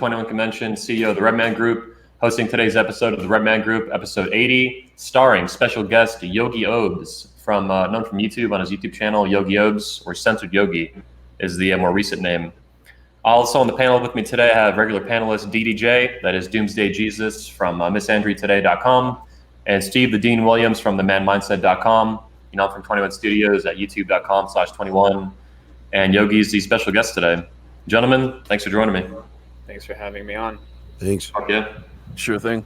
21 Convention, CEO of the Red Man Group, hosting today's episode of the Red Man Group, episode 80, starring special guest Yogi Oabs, known from YouTube on his YouTube channel, Yogi Oabs, or Censored Yogi is the more recent name. Also on the panel with me today, I have regular panelist DDJ, that is Doomsday Jesus from MissAndreToday.com, and Steve the Dean Williams from TheManMindset.com. I'm from 21 Studios at YouTube.com/21. And Yogi's the special guest today. Gentlemen, thanks for joining me. Thanks for having me on. Thanks. Fuck yeah. Sure thing.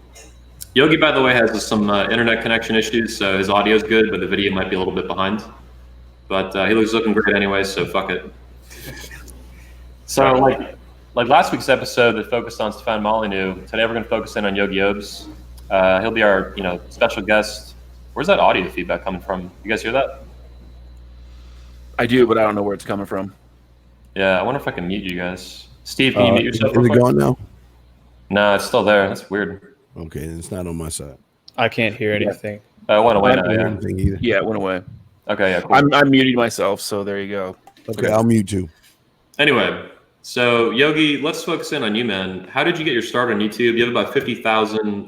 Yogi, by the way, has some internet connection issues, so his audio is good, but the video might be a little bit behind. But he looks looking great anyway, so fuck it. So, like last week's episode that focused on Stefan Molyneux, today we're going to focus in on Yogi Oabs. He'll be our, special guest. Where's that audio feedback coming from? You guys hear that? I do, but I don't know where it's coming from. Yeah, I wonder if I can mute you guys. Steve, can you mute yourself? Is it going now? No, it's still there. That's weird. Okay, it's not on my side. I can't hear anything. It went away I now, don't hear yeah. anything either. Yeah, it went away. Okay, yeah, cool. I'm muting myself, so there you go. Okay, I'll mute you. Anyway, so Yogi, let's focus in on you, man. How did you get your start on YouTube? You have about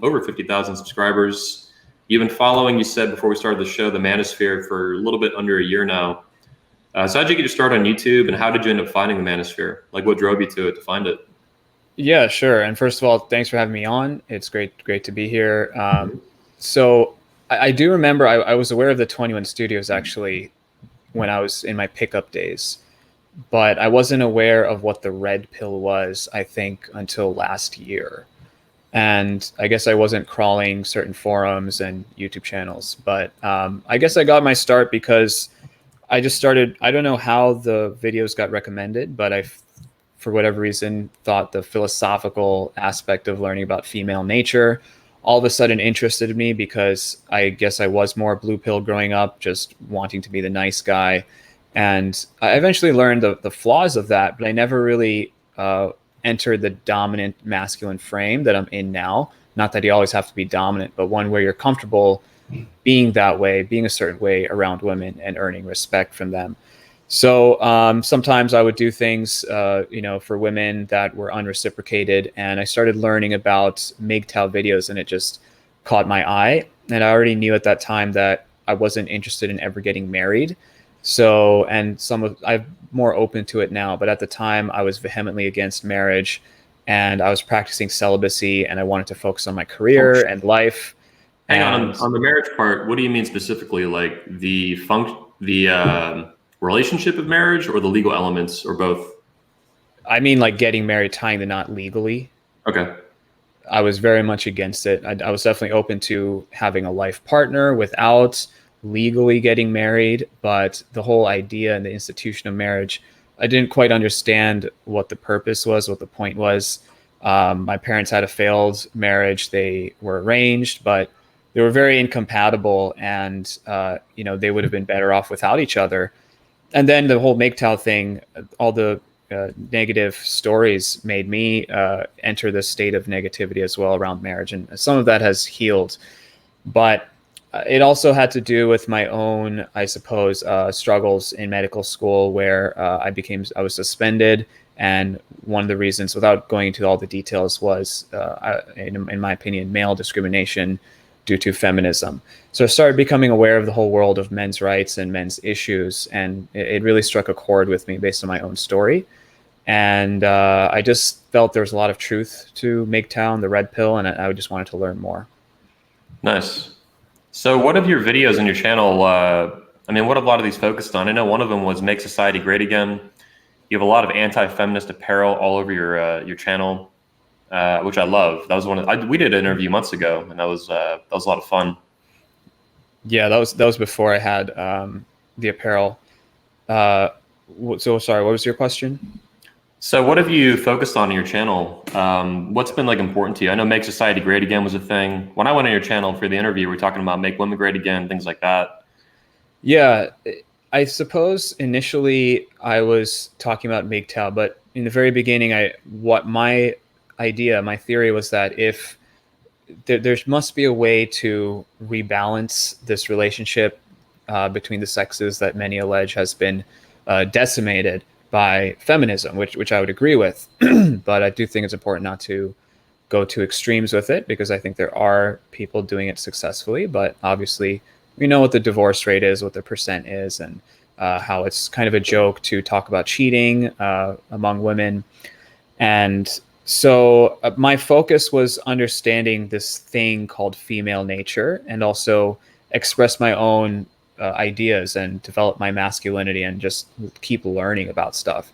over 50,000 subscribers. You've been following, you said before we started the show, the Manosphere for a little bit under a year now. So how did you get your start on YouTube, and how did you end up finding the Manosphere? Like, what drove you to find it? Yeah, sure. And first of all, thanks for having me on. It's great to be here. So I do remember I was aware of the 21 Studios actually when I was in my pickup days, but I wasn't aware of what the red pill was, I think, until last year. And I guess I wasn't crawling certain forums and YouTube channels, but I guess I got my start because I just started, I don't know how the videos got recommended, but I, for whatever reason, thought the philosophical aspect of learning about female nature all of a sudden interested me, because I guess I was more blue pill growing up, just wanting to be the nice guy. And I eventually learned the flaws of that, but I never really entered the dominant masculine frame that I'm in now. Not that you always have to be dominant, but one where you're comfortable being that way, being a certain way around women and earning respect from them. So sometimes I would do things, for women that were unreciprocated, and I started learning about MGTOW videos, and it just caught my eye. And I already knew at that time that I wasn't interested in ever getting married. So, and I'm more open to it now, but at the time I was vehemently against marriage, and I was practicing celibacy, and I wanted to focus on my career and life. Hang on the marriage part, what do you mean specifically? Like the relationship of marriage, or the legal elements, or both? I mean, like getting married, tying the knot legally. Okay. I was very much against it. I was definitely open to having a life partner without legally getting married, but the whole idea and the institution of marriage, I didn't quite understand what the purpose was, what the point was. My parents had a failed marriage. They were arranged, but they were very incompatible, and they would have been better off without each other. And then the whole MGTOW thing, all the negative stories made me enter this state of negativity as well around marriage, and some of that has healed, but it also had to do with my own, I suppose, struggles in medical school, where I was suspended. And one of the reasons, without going into all the details, was, in my opinion, male discrimination due to feminism. So I started becoming aware of the whole world of men's rights and men's issues. And it really struck a chord with me based on my own story. And I just felt there was a lot of truth to MGTOW, the red pill, and I just wanted to learn more. Nice. So what of your videos on your channel, what have a lot of these focused on? I know one of them was Make Society Great Again. You have a lot of anti-feminist apparel all over your channel, which I love. That was we did an interview months ago, and that was a lot of fun. Yeah, that was before I had the apparel. So sorry, what was your question? So what have you focused on in your channel? What's been important to you? I know Make Society Great Again was a thing. When I went on your channel for the interview, we were talking about Make Women Great Again, things like that. Yeah, I suppose initially I was talking about MGTOW, but in the very beginning, my theory was that if there must be a way to rebalance this relationship between the sexes that many allege has been decimated by feminism, which I would agree with. But I do think it's important not to go to extremes with it, because I think there are people doing it successfully. But obviously, we know what the divorce rate is, what the percent is, and how it's kind of a joke to talk about cheating among women. And so my focus was understanding this thing called female nature, and also express my own ideas and develop my masculinity and just keep learning about stuff.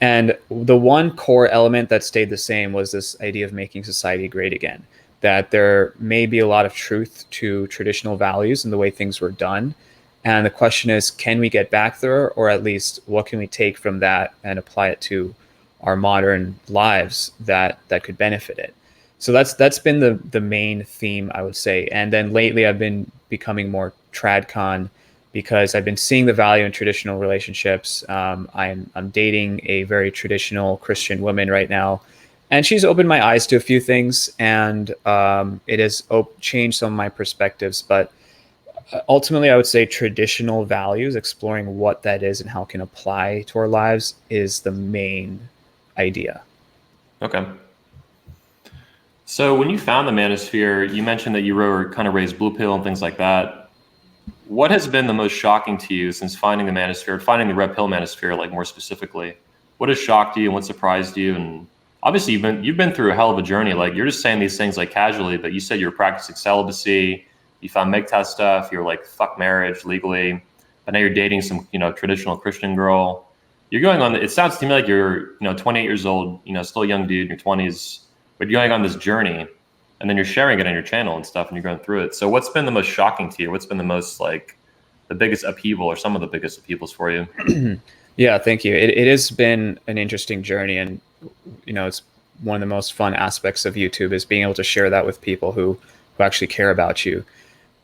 And the one core element that stayed the same was this idea of making society great again, that there may be a lot of truth to traditional values and the way things were done. And the question is, can we get back there, or at least what can we take from that and apply it to our modern lives that could benefit it? So that's been the main theme, I would say. And then lately I've been becoming more tradcon, because I've been seeing the value in traditional relationships. I'm dating a very traditional Christian woman right now, and she's opened my eyes to a few things, and it has changed some of my perspectives. But ultimately, I would say traditional values, exploring what that is and how it can apply to our lives, is the main idea. Okay. So when you found the manosphere, you mentioned that you were kind of raised blue pill and things like that. What has been the most shocking to you since finding the manosphere, finding the red pill manosphere, like more specifically? What has shocked you and what surprised you? And obviously you've been through a hell of a journey. Like, you're just saying these things like casually, but you said you were practicing celibacy, you found MGTOW stuff, you're like, fuck marriage legally, but now you're dating some, traditional Christian girl. You're going on, it sounds to me like you're, 28 years old, still a young dude in your 20s, but you're going on this journey. And then you're sharing it on your channel and stuff, and you're going through it. So what's been the most shocking to you? What's been the most, like, the biggest upheaval, or some of the biggest upheavals for you? Yeah, thank you. It has been an interesting journey, and it's one of the most fun aspects of YouTube, is being able to share that with people who actually care about you.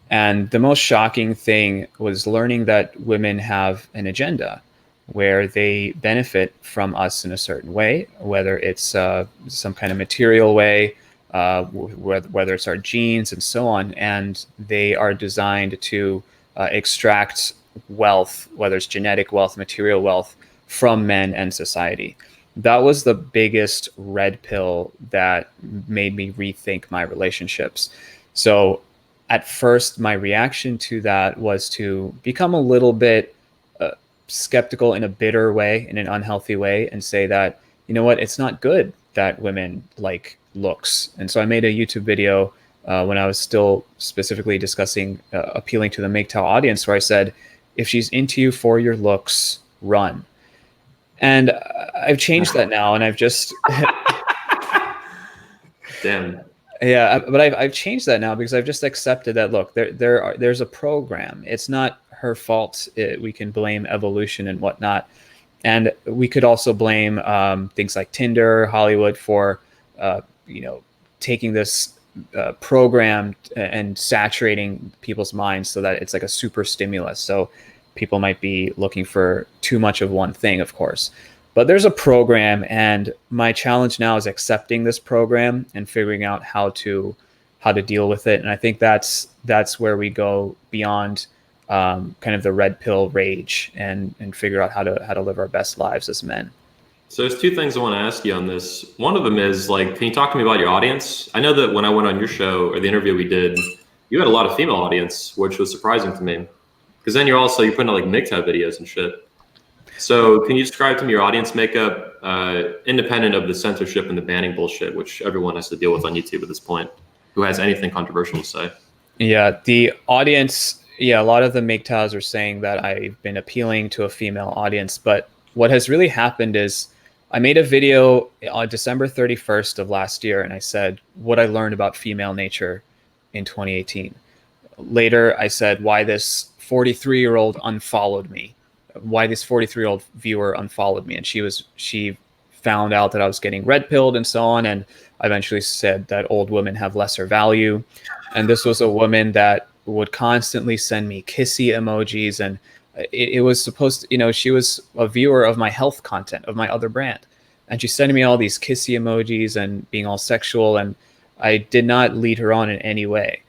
And the most shocking thing was learning that women have an agenda where they benefit from us in a certain way, whether it's some kind of material way, whether it's our genes and so on, and they are designed to extract wealth, whether it's genetic wealth, material wealth, from men and society. That was the biggest red pill that made me rethink my relationships. So at first, my reaction to that was to become a little bit skeptical in a bitter way, in an unhealthy way, and say that, it's not good that women like looks. And so I made a YouTube video when I was still specifically discussing appealing to the MGTOW audience, where I said, if she's into you for your looks, run. And I've changed that now, and I've just Damn. Yeah, but I've changed that now, because I've just accepted that, look, there's a program. It's not her fault. We can blame evolution and whatnot. And we could also blame things like Tinder, Hollywood, for taking this program and saturating people's minds so that it's like a super stimulus. So people might be looking for too much of one thing, of course. But there's a program, and my challenge now is accepting this program and figuring out how to deal with it. And I think that's where we go beyond kind of the red pill rage, and figure out how to live our best lives as men. So there's two things I want to ask you on this. One of them is, like, can you talk to me about your audience? I know that when I went on your show, or the interview we did, you had a lot of female audience, which was surprising to me. Because then you're putting out like MGTOW videos and shit. So can you describe to me your audience makeup, independent of the censorship and the banning bullshit, which everyone has to deal with on YouTube at this point, who has anything controversial to say? Yeah, the audience, a lot of the MGTOWs are saying that I've been appealing to a female audience. But what has really happened is, I made a video on December 31st of last year, and I said what I learned about female nature in 2018. Later, I said why this 43-year-old unfollowed me, why this 43-year-old viewer unfollowed me. And she found out that I was getting red pilled and so on. And I eventually said that old women have lesser value. And this was a woman that would constantly send me kissy emojis. And it was supposed to, she was a viewer of my health content, of my other brand. And she's sending me all these kissy emojis and being all sexual. And I did not lead her on in any way.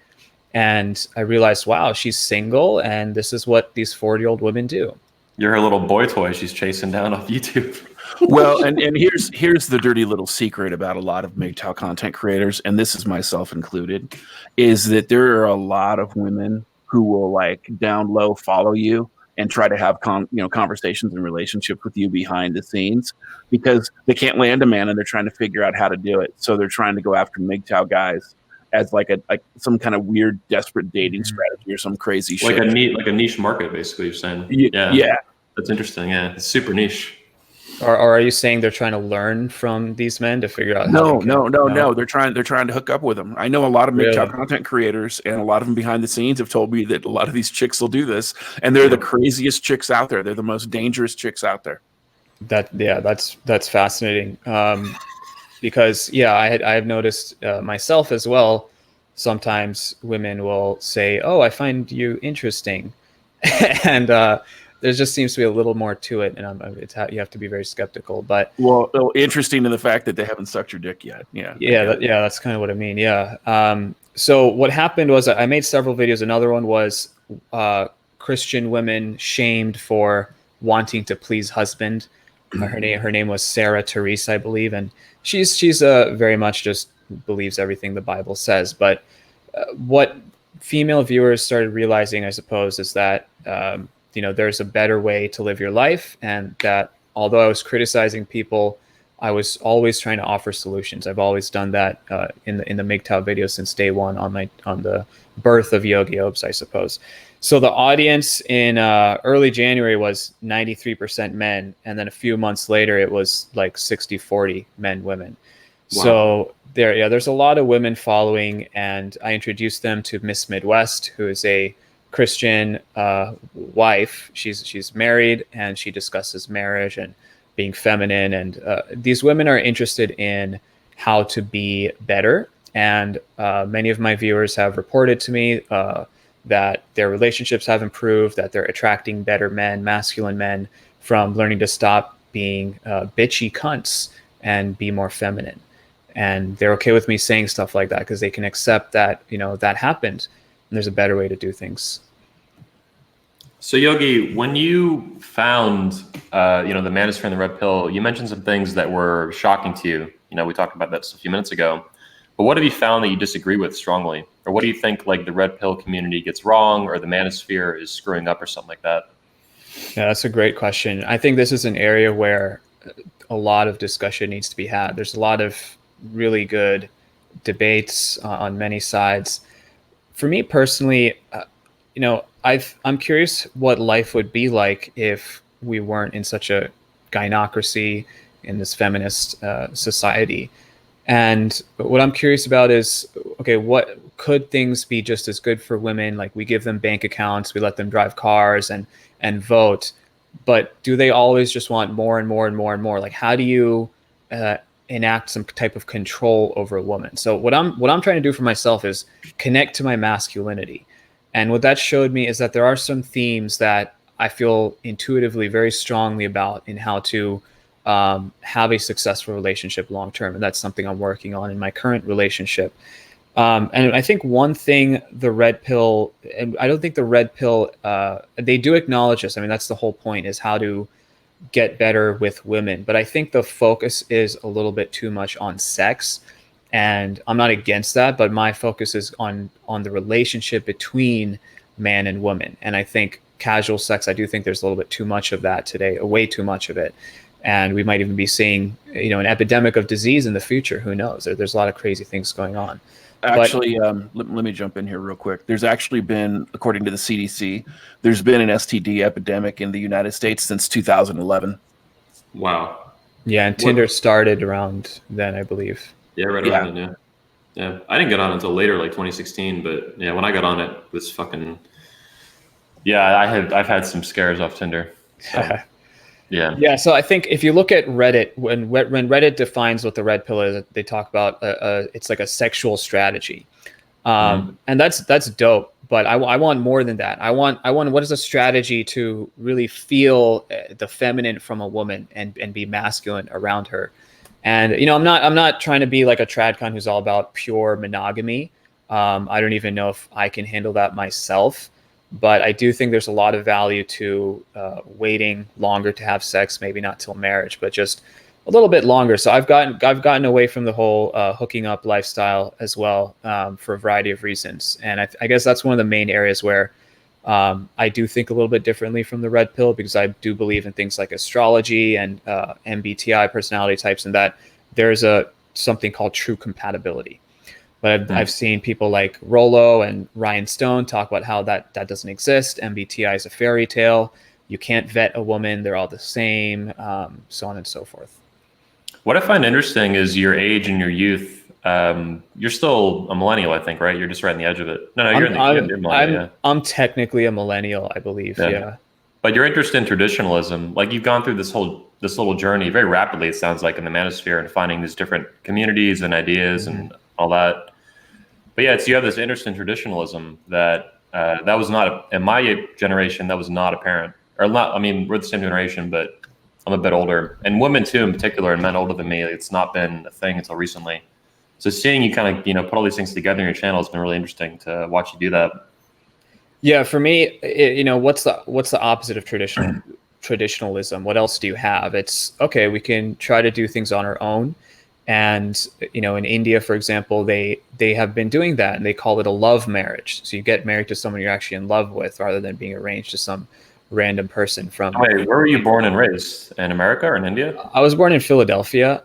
And I realized, wow, she's single, and this is what these 40-year-old women do. You're her little boy toy she's chasing down off YouTube. Well, and here's the dirty little secret about a lot of MGTOW content creators, and this is myself included, is that there are a lot of women who will like down low follow you and try to have conversations and relationships with you behind the scenes because they can't land a man and they're trying to figure out how to do it. So they're trying to go after MGTOW guys as like some kind of weird desperate dating strategy or some crazy shit. Like a niche market, basically. You're saying, yeah, that's interesting. Yeah, it's super niche. Or are you saying they're trying to learn from these men to figure out? No. They're trying to hook up with them. I know a lot of MGTOW content creators, and a lot of them behind the scenes have told me that a lot of these chicks will do this, and they're the craziest chicks out there. They're the most dangerous chicks out there. That's fascinating. Because I have noticed myself as well. Sometimes women will say, "Oh, I find you interesting," and there just seems to be a little more to it, and you have to be very skeptical. But interesting in the fact that they haven't sucked your dick yet. That's kind of what I mean. Yeah. So what happened was I made several videos. Another one was Christian women shamed for wanting to please husband. Her name was Sarah Teresa, I believe, and she's very much just believes everything the Bible says. But what female viewers started realizing, I suppose, is that there's a better way to live your life, and that although I was criticizing people, I was always trying to offer solutions. I've always done that in the MGTOW videos since day one on the birth of Yogi Oabs, I suppose. So the audience in early January was 93% men, and then a few months later it was like 60-40 men, women. Wow. So there's a lot of women following, and I introduced them to Miss Midwest, who is a Christian wife. She's married, and she discusses marriage and being feminine. And these women are interested in how to be better. And many of my viewers have reported to me that their relationships have improved, that they're attracting better men, masculine men, from learning to stop being bitchy cunts and be more feminine. And they're okay with me saying stuff like that because they can accept that, that happened and there's a better way to do things. So Yogi, when you found, the manosphere and the red pill, you mentioned some things that were shocking to you. We talked about that a few minutes ago. But what have you found that you disagree with strongly? Or what do you think like the red pill community gets wrong, or the manosphere is screwing up, or something like that? Yeah, that's a great question. I think this is an area where a lot of discussion needs to be had. There's a lot of really good debates on many sides. For me personally, I'm curious what life would be like if we weren't in such a gynocracy, in this feminist society. And what I'm curious about is, okay, what could things be just as good for women? Like, we give them bank accounts, we let them drive cars and vote, but do they always just want more and more and more and more? Like, how do you enact some type of control over a woman? So what I'm trying to do for myself is connect to my masculinity. And what that showed me is that there are some themes that I feel intuitively very strongly about in how to have a successful relationship long term. And that's something I'm working on in my current relationship. And I think one thing the red pill, and I don't think the red pill, they do acknowledge this. I mean, that's the whole point, is how to get better with women. But I think the focus is a little bit too much on sex. And I'm not against that, but my focus is on the relationship between man and woman. And I think casual sex, I do think there's a little bit too much of that today, way too much of it. And we might even be seeing, an epidemic of disease in the future. Who knows? There's a lot of crazy things going on. Actually, let me jump in here real quick. There's actually been, according to the CDC, there's been an STD epidemic in the United States since 2011. Wow. Yeah, and Tinder started around then, I believe. Yeah, right around then, yeah. I didn't get on until later, like 2016. But yeah, when I got on, it was fucking. Yeah, I've had some scares off Tinder. So. Yeah. So I think if you look at Reddit, when Reddit defines what the red pill is, they talk about it's like a sexual strategy, and that's dope. But I want more than that. I want what is a strategy to really feel the feminine from a woman and be masculine around her. And I'm not trying to be like a tradcon who's all about pure monogamy. I don't even know if I can handle that myself. But I do think there's a lot of value to waiting longer to have sex, maybe not till marriage, but just a little bit longer. So I've gotten away from the whole hooking up lifestyle as well, for a variety of reasons. And I guess that's one of the main areas where I do think a little bit differently from the red pill, because I do believe in things like astrology and MBTI personality types, and that there's something called true compatibility. But I've seen people like Rollo and Ryan Stone talk about how that doesn't exist. MBTI is a fairy tale. You can't vet a woman. They're all the same, so on and so forth. What I find interesting is your age and your youth. You're still a millennial, I think, right? You're just right on the edge of it. No, you're millennial. Yeah. I'm technically a millennial, I believe. Yeah. But you're interested in traditionalism. Like, you've gone through this little journey very rapidly, it sounds like, in the manosphere, and finding these different communities and ideas and all that. But yeah, you have this interest in traditionalism that was not, in my generation, that was not apparent. Or not, I mean, we're the same generation, but I'm a bit older. And women too, in particular, and men older than me, it's not been a thing until recently. So seeing you kind of, put all these things together in your channel has been really interesting to watch you do that. Yeah, for me, what's the opposite of traditionalism? What else do you have? It's okay, we can try to do things on our own. And, in India, for example, they have been doing that, and they call it a love marriage. So you get married to someone you're actually in love with, rather than being arranged to some random person from. Wait, where were you born and raised? In America or in India? I was born in Philadelphia,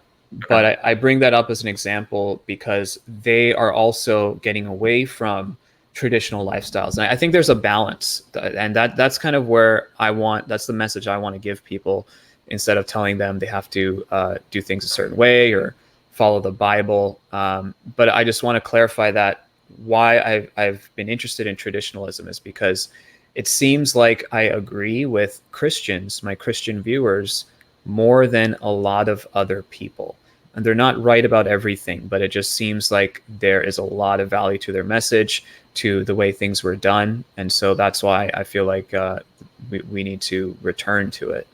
but I bring that up as an example because they are also getting away from traditional lifestyles. And I think there's a balance, and that's kind of where that's the message I want to give people, instead of telling them they have to do things a certain way or follow the Bible. But I just want to clarify that why I've been interested in traditionalism is because it seems like I agree with Christians, my Christian viewers, more than a lot of other people. And they're not right about everything, but it just seems like there is a lot of value to their message, to the way things were done. And so that's why I feel like we need to return to it.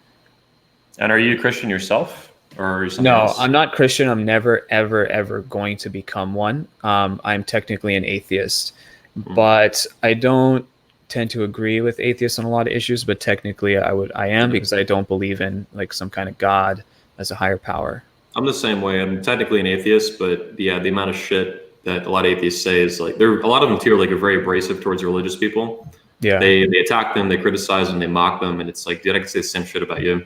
And are you a Christian yourself? Or no, else? I'm not Christian. I'm never, ever, ever going to become one. I'm technically an atheist, but I don't tend to agree with atheists on a lot of issues. But technically, I am, because I don't believe in like some kind of God as a higher power. I'm the same way. I'm technically an atheist, but yeah, the amount of shit that a lot of atheists say is like, a lot of them too are like very abrasive towards religious people. Yeah, they attack them, they criticize them, they mock them, and it's like, dude, I can say the same shit about you.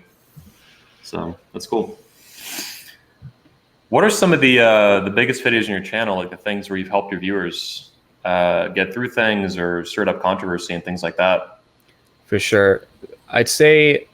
So that's cool. What are some of the biggest videos in your channel, like the things where you've helped your viewers get through things or stirred up controversy and things like that? For sure. I'd say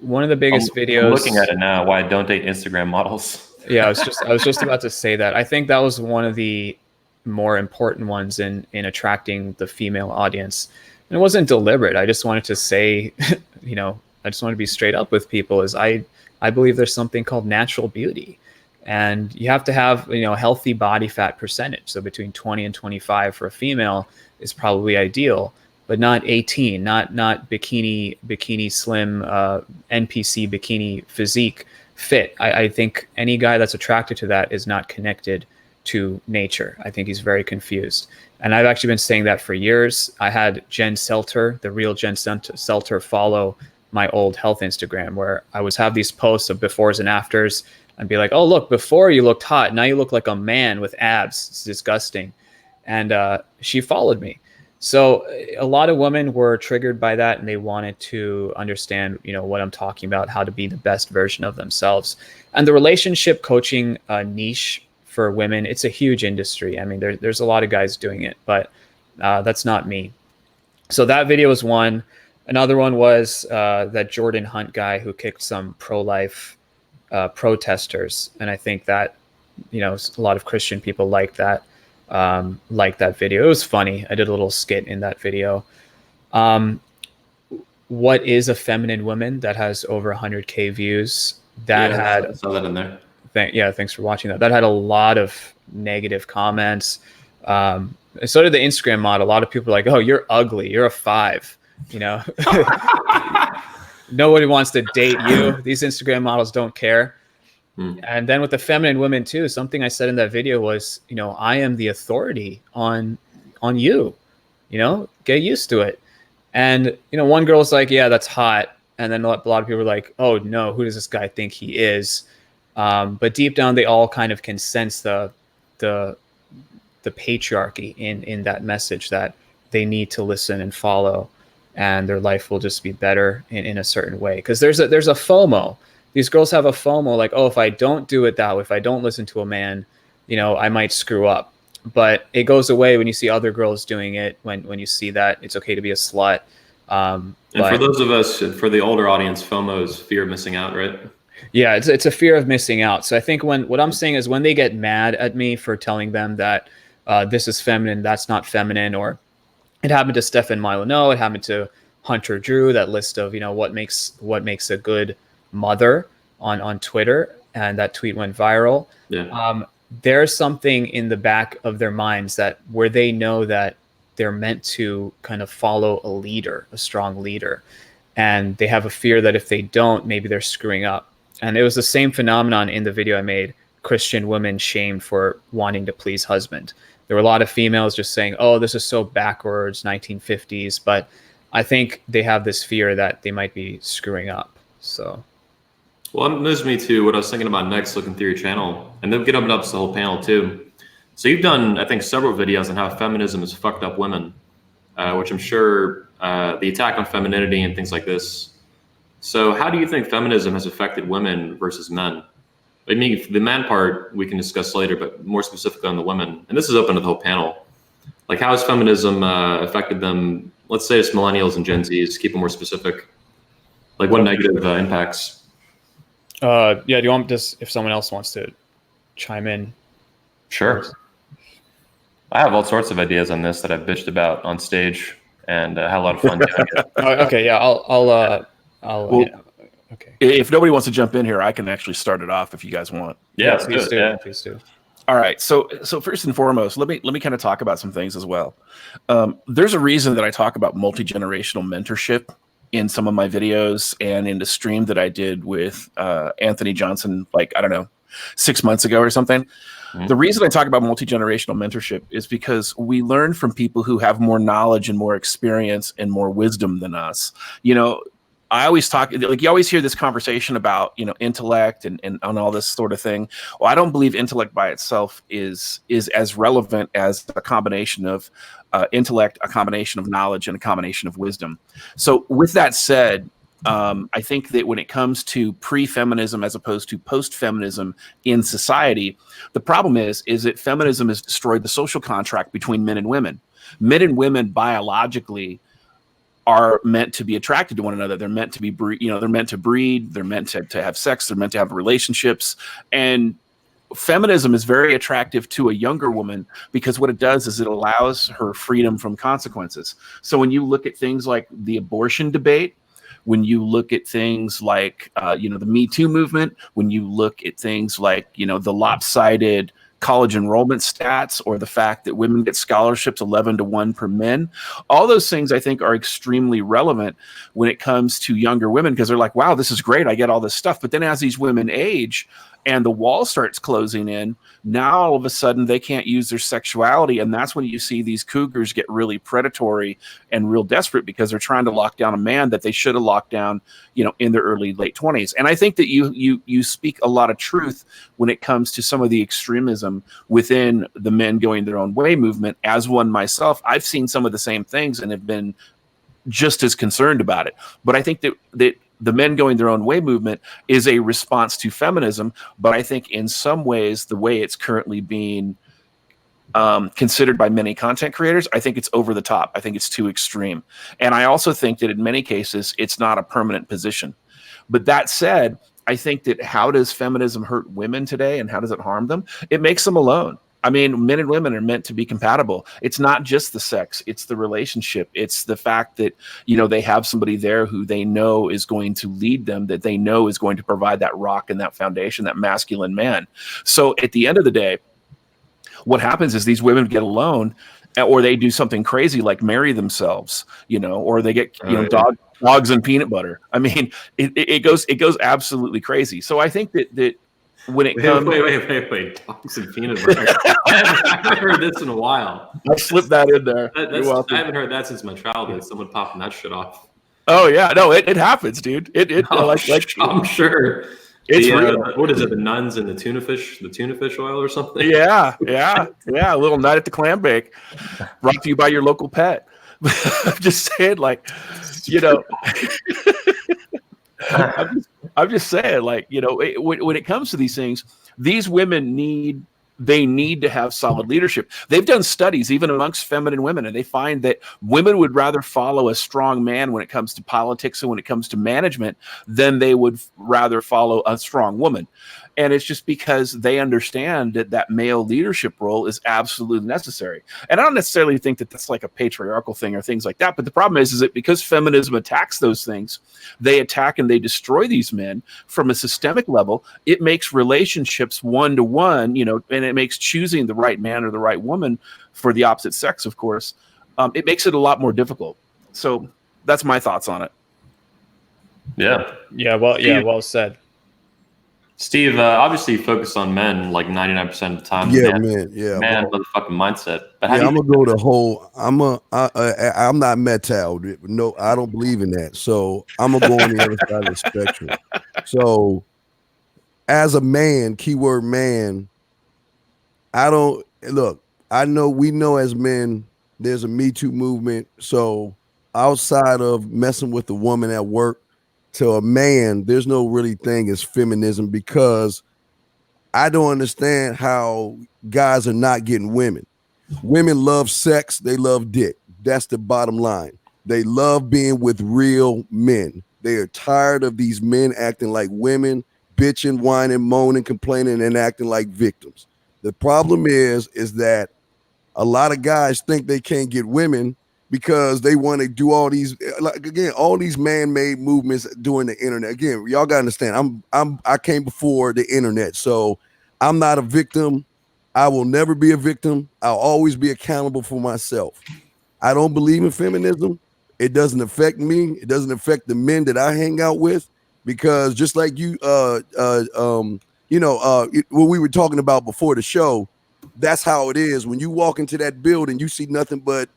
one of the biggest videos. I'm looking at it now. Why I don't date Instagram models. Yeah, I was just about to say that. I think that was one of the more important ones in attracting the female audience. And it wasn't deliberate. I just wanted to say, I just want to be straight up with people. Is I believe there's something called natural beauty, and you have to have a healthy body fat percentage. So between 20 and 25 for a female is probably ideal, but not 18, not bikini slim, NPC bikini physique fit. I think any guy that's attracted to that is not connected to nature. I think he's very confused. And I've actually been saying that for years. I had Jen Selter, the real Jen Selter, follow my old health Instagram, where I would have these posts of befores and afters and be like, oh, look, before you looked hot. Now you look like a man with abs. It's disgusting. And she followed me. So a lot of women were triggered by that, and they wanted to understand, what I'm talking about, how to be the best version of themselves. And the relationship coaching niche for women, it's a huge industry. I mean, there's a lot of guys doing it, but that's not me. So that video was one. Another one was that Jordan Hunt guy who kicked some pro-life protesters. And I think that, a lot of Christian people like that video. It was funny. I did a little skit in that video. What is a feminine woman? That has over 100K views. I saw that in there. Thanks for watching that. That had a lot of negative comments. So did the Instagram mod. A lot of people are like, oh, you're ugly. You're a 5. Nobody wants to date you. These Instagram models don't care. And then with the feminine women too, something I said in that video was, I am the authority on you. get used to it. And, one girl's like, yeah, that's hot. And then a lot of people are like, oh no, who does this guy think he is? But deep down, they all kind of can sense the patriarchy in that message, that they need to listen and follow, and their life will just be better in a certain way. Because there's a FOMO. These girls have a FOMO, like, oh, if I don't do it that way, if I don't listen to a man, I might screw up. But it goes away when you see other girls doing it. When you see that it's okay to be a slut. And for those of us, for the older audience, FOMO is fear of missing out, right? Yeah, it's a fear of missing out. So I think what I'm saying is, when they get mad at me for telling them that this is feminine, that's not feminine, or it happened to Stefan Milano, it happened to Hunter Drew, that list of what makes a good mother on Twitter, and that tweet went viral. Yeah. There's something in the back of their minds that where they know that they're meant to kind of follow a leader, a strong leader, and they have a fear that if they don't, maybe they're screwing up. And it was the same phenomenon in the video I made, Christian women shamed for wanting to please husband. There were a lot of females just saying, oh, this is so backwards, 1950s. But I think they have this fear that they might be screwing up. So. Well, it moves me to what I was thinking about next, looking through your channel. And then we can open up to the whole panel too. So you've done, I think, several videos on how feminism has fucked up women, which I'm sure the attack on femininity and things like this. So how do you think feminism has affected women versus men? I mean, the man part we can discuss later, but more specifically on the women. And this is open to the whole panel. Like, how has feminism affected them? Let's say it's millennials and Gen Zs, keep it more specific. Like, what negative impacts? Yeah, do you want this, if someone else wants to chime in? Sure. I have all sorts of ideas on this that I've bitched about on stage, and had a lot of fun doing it. Okay, yeah, I'll okay. If nobody wants to jump in here, I can actually start it off if you guys want. Yeah, please do. Yeah. Please do. All right. So first and foremost, let me kind of talk about some things as well. There's a reason that I talk about multi-generational mentorship in some of my videos, and in the stream that I did with Anthony Johnson, like, I don't know, 6 months ago or something. Mm-hmm. The reason I talk about multi-generational mentorship is because we learn from people who have more knowledge and more experience and more wisdom than us. I always talk, like, you always hear this conversation about, intellect and all this sort of thing. Well, I don't believe intellect by itself is as relevant as a combination of intellect, a combination of knowledge, and a combination of wisdom. So with that said, I think that when it comes to pre-feminism as opposed to post-feminism in society, the problem is that feminism has destroyed the social contract between men and women. Men and women biologically are meant to be attracted to one another. They're meant to be, they're meant to breed. They're meant to have sex. They're meant to have relationships. And feminism is very attractive to a younger woman because what it does is it allows her freedom from consequences. So when you look at things like the abortion debate, when you look at things like, the Me Too movement, when you look at things like, the lopsided college enrollment stats, or the fact that women get scholarships 11-1 per men, all those things I think are extremely relevant when it comes to younger women, because they're like, wow, this is great, I get all this stuff. But then as these women age and the wall starts closing in, now all of a sudden they can't use their sexuality, and that's when you see these cougars get really predatory and real desperate because they're trying to lock down a man that they should have locked down, in their late 20s. And I think that you speak a lot of truth when it comes to some of the extremism within the men going their own way movement. As one myself, I've seen some of the same things and have been just as concerned about it. But I think that the men going their own way movement is a response to feminism, but I think in some ways, the way it's currently being considered by many content creators, I think it's over the top. I think it's too extreme. And I also think that in many cases, it's not a permanent position. But that said, I think that how does feminism hurt women today and how does it harm them? It makes them alone. I mean, men and women are meant to be compatible. It's not just the sex, it's the relationship. It's the fact that, they have somebody there who they know is going to lead them, that they know is going to provide that rock and that foundation, that masculine man. So at the end of the day, what happens is these women get alone, or they do something crazy like marry themselves, or they get, dogs and peanut butter. I mean, it goes absolutely crazy. So I think that when it comes, Wait. Dogs and peanut butter. I haven't heard this in a while. I slipped that in there. I welcome. haven't heard that since my childhood. Someone popping that shit off. Oh yeah, no, it happens, dude. I'm sure. It's real. What is it? The nuns and the tuna fish oil or something? Yeah. A little night at the clam bake, brought to you by your local pet. I'm just saying, like, you know, I'm just saying, like, you know, when it comes to these things, these women need to have solid leadership. They've done studies even amongst feminine women, and they find that women would rather follow a strong man when it comes to politics and when it comes to management than they would rather follow a strong woman. And it's just because they understand that male leadership role is absolutely necessary. And I don't necessarily think that that's like a patriarchal thing or things like that. But the problem is that because feminism attacks those things, they attack and they destroy these men from a systemic level. It makes relationships one-to-one, you know, and it makes choosing the right man or the right woman for the opposite sex, of course. It makes it a lot more difficult. So that's my thoughts on it. Yeah. Well said. Steve, obviously you focus on men like 99% of the time. Man, motherfucking mindset. But I'm gonna go the whole. I'm not metal. No, I don't believe in that. So I'm gonna go on the other side of the spectrum. So, as a man, keyword man, I don't look. I know we know as men, there's a Me Too movement. So outside of messing with the woman at work, to a man, there's no really thing as feminism because I don't understand how guys are not getting women. Women love sex. They love dick. That's the bottom line. They love being with real men. They are tired of these men acting like women, bitching, whining, moaning, complaining, and acting like victims. The problem is that a lot of guys think they can't get women because they want to do all these, like, again, all these man-made movements during the internet. Again, y'all gotta understand, I came before the internet, so I'm not a victim. I will never be a victim. I'll always be accountable for myself. I don't believe in feminism. It doesn't affect me. It doesn't affect the men that I hang out with, because just like you, what we were talking about before the show, that's how it is. When you walk into that building, you see nothing but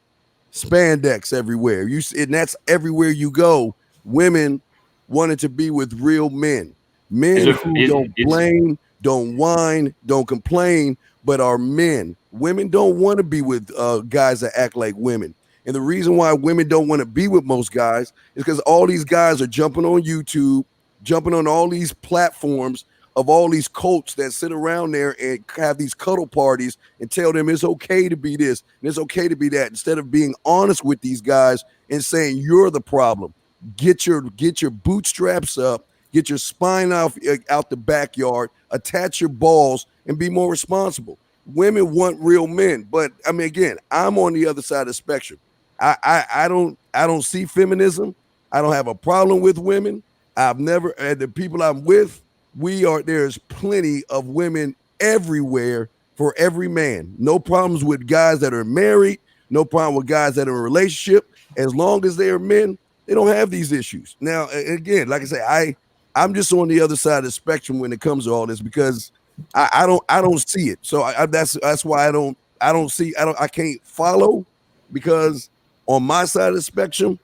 spandex everywhere. And that's everywhere you go. Women wanted to be with real men who don't blame, don't whine, don't complain, but are men. Women don't want to be with guys that act like women. And the reason why women don't want to be with most guys is because all these guys are jumping on YouTube, jumping on all these platforms of all these cults that sit around there and have these cuddle parties and tell them it's okay to be this and it's okay to be that, instead of being honest with these guys and saying you're the problem. Get your bootstraps up, get your spine out the backyard, attach your balls, and be more responsible. Women want real men, but I mean, again, I'm on the other side of the spectrum. I don't see feminism. I don't have a problem with women. I've never, the people I'm with, there's plenty of women everywhere for every man. No problems with guys that are married, no problem with guys that are in a relationship. As long as they are men, they don't have these issues. Now, again, like I say, I'm just on the other side of the spectrum when it comes to all this, because I don't see it. So that's why I can't follow, because on my side of the spectrum,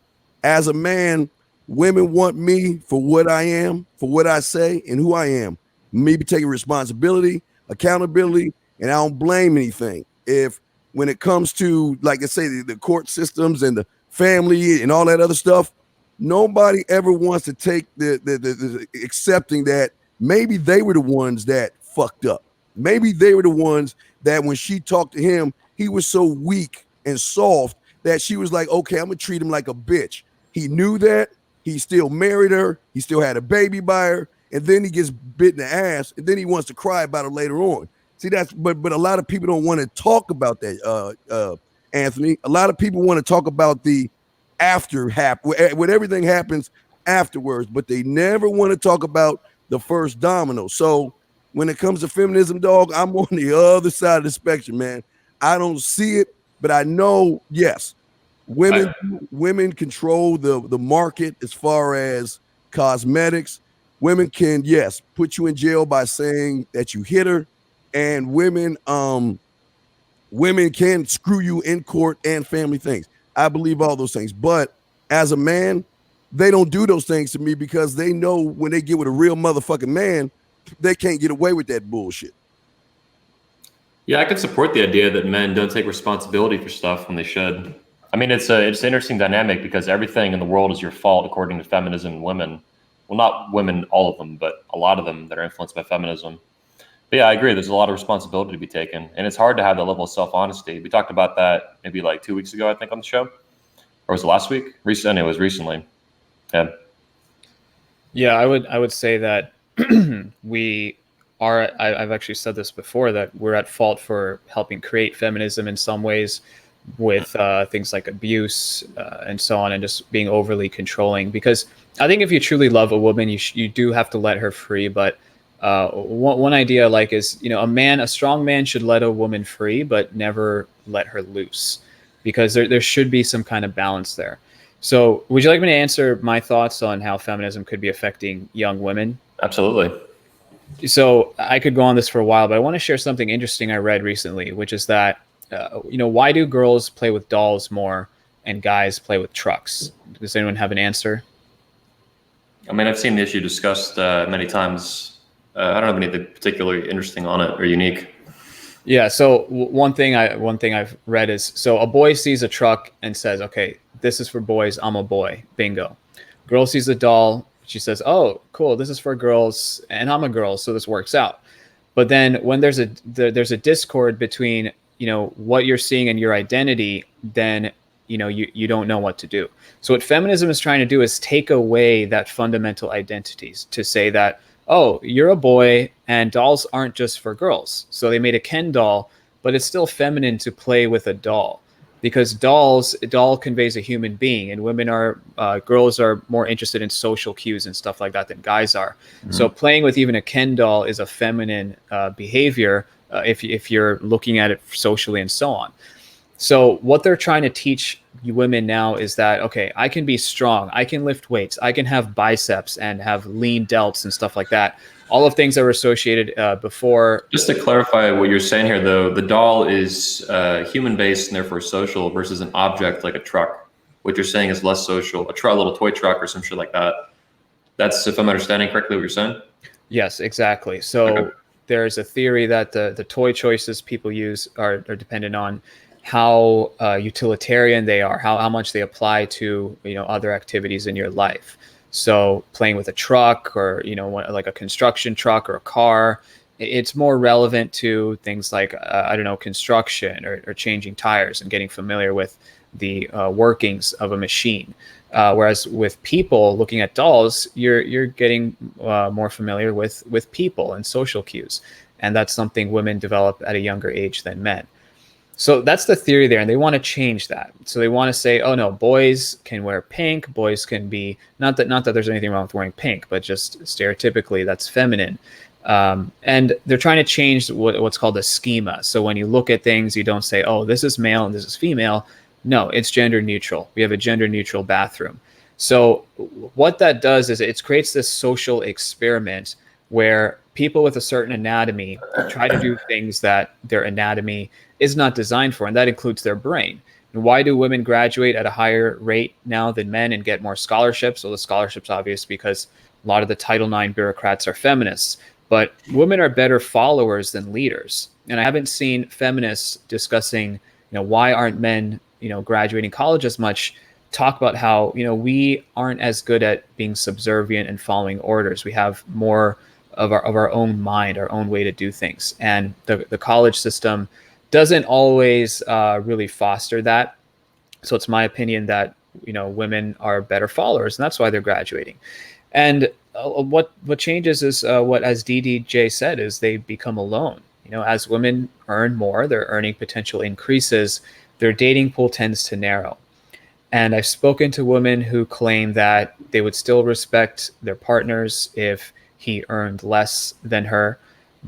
as a man, women want me for what I am, for what I say, and who I am. Me taking responsibility, accountability, and I don't blame anything. If when it comes to, like I say, the court systems and the family and all that other stuff, nobody ever wants to take the accepting that maybe they were the ones that fucked up. Maybe they were the ones that when she talked to him, he was so weak and soft that she was like, okay, I'm gonna treat him like a bitch. He knew that. He still married her. He still had a baby by her. And then he gets bit in the ass. And then he wants to cry about it later on. See, but a lot of people don't want to talk about that, Anthony. A lot of people want to talk about the when everything happens afterwards, but they never want to talk about the first domino. So when it comes to feminism, dog, I'm on the other side of the spectrum, man. I don't see it, but I know, yes, women control the market as far as cosmetics. Women can, yes, put you in jail by saying that you hit her, and women can screw you in court and family things. I believe all those things. But as a man, they don't do those things to me because they know when they get with a real motherfucking man, they can't get away with that bullshit. Yeah, I could support the idea that men don't take responsibility for stuff when they should. I mean, it's an interesting dynamic because everything in the world is your fault according to feminism and women. Well, not women, all of them, but a lot of them that are influenced by feminism. But yeah, I agree. There's a lot of responsibility to be taken, and it's hard to have that level of self-honesty. We talked about that maybe like 2 weeks ago, I think, on the show, or was it last week? It was recently. Yeah. Yeah, I would say that we are. I've actually said this before, that we're at fault for helping create feminism in some ways, with things like abuse and so on, and just being overly controlling. Because I think if you truly love a woman, you do have to let her free. But one idea I like is, a strong man should let a woman free, but never let her loose, because there should be some kind of balance there. So would you like me to answer my thoughts on how feminism could be affecting young women? Absolutely. So I could go on this for a while, but I want to share something interesting I read recently, which is that, why do girls play with dolls more and guys play with trucks? Does anyone have an answer? I mean, I've seen the issue discussed many times. I don't have anything particularly interesting on it or unique. Yeah. So one thing I've read is, so a boy sees a truck and says, "Okay, this is for boys. I'm a boy. Bingo." Girl sees a doll. She says, "Oh, cool. This is for girls, and I'm a girl, so this works out." But then when there's a discord between what you're seeing and your identity, then you don't know what to do. So what feminism is trying to do is take away that fundamental identities, to say that, oh, you're a boy and dolls aren't just for girls. So they made a Ken doll, but it's still feminine to play with a doll, because a doll conveys a human being, and girls are more interested in social cues and stuff like that than guys are. Mm-hmm. So playing with even a Ken doll is a feminine behavior if you're looking at it socially and so on. So what they're trying to teach women now is that, okay, I can be strong, I can lift weights, I can have biceps and have lean delts and stuff like that. All of things that were associated before. Just to clarify what you're saying here, though, the doll is human-based and therefore social versus an object like a truck. What you're saying is less social, a little toy truck or some shit like that. That's, if I'm understanding correctly, what you're saying? Yes, exactly. So okay. There's a theory that the toy choices people use are dependent on how utilitarian they are, how much they apply to other activities in your life. So playing with a truck, or like a construction truck or a car, it's more relevant to things like construction or changing tires and getting familiar with the workings of a machine. Whereas with people, looking at dolls, you're getting more familiar with people and social cues, and that's something women develop at a younger age than men. So that's the theory there, and they want to change that. So they want to say, oh no, boys can wear pink, boys can be, not that there's anything wrong with wearing pink, but just stereotypically that's feminine. And they're trying to change what's called a schema. So when you look at things, you don't say, oh, this is male and this is female. No, it's gender neutral. We have a gender neutral bathroom. So what that does is it creates this social experiment where people with a certain anatomy try to do things that their anatomy is not designed for, and that includes their brain. And why do women graduate at a higher rate now than men and get more scholarships? Well, the scholarship's obvious because a lot of the Title IX bureaucrats are feminists, but women are better followers than leaders. And I haven't seen feminists discussing, why aren't men, graduating college as much, talk about how, we aren't as good at being subservient and following orders. We have more of our own mind, our own way to do things. And the college system doesn't always really foster that. So it's my opinion that, women are better followers, and that's why they're graduating. And what changes is what, as DDJ said, is they become alone. As women earn more, their earning potential increases, their dating pool tends to narrow. And I've spoken to women who claim that they would still respect their partners if he earned less than her.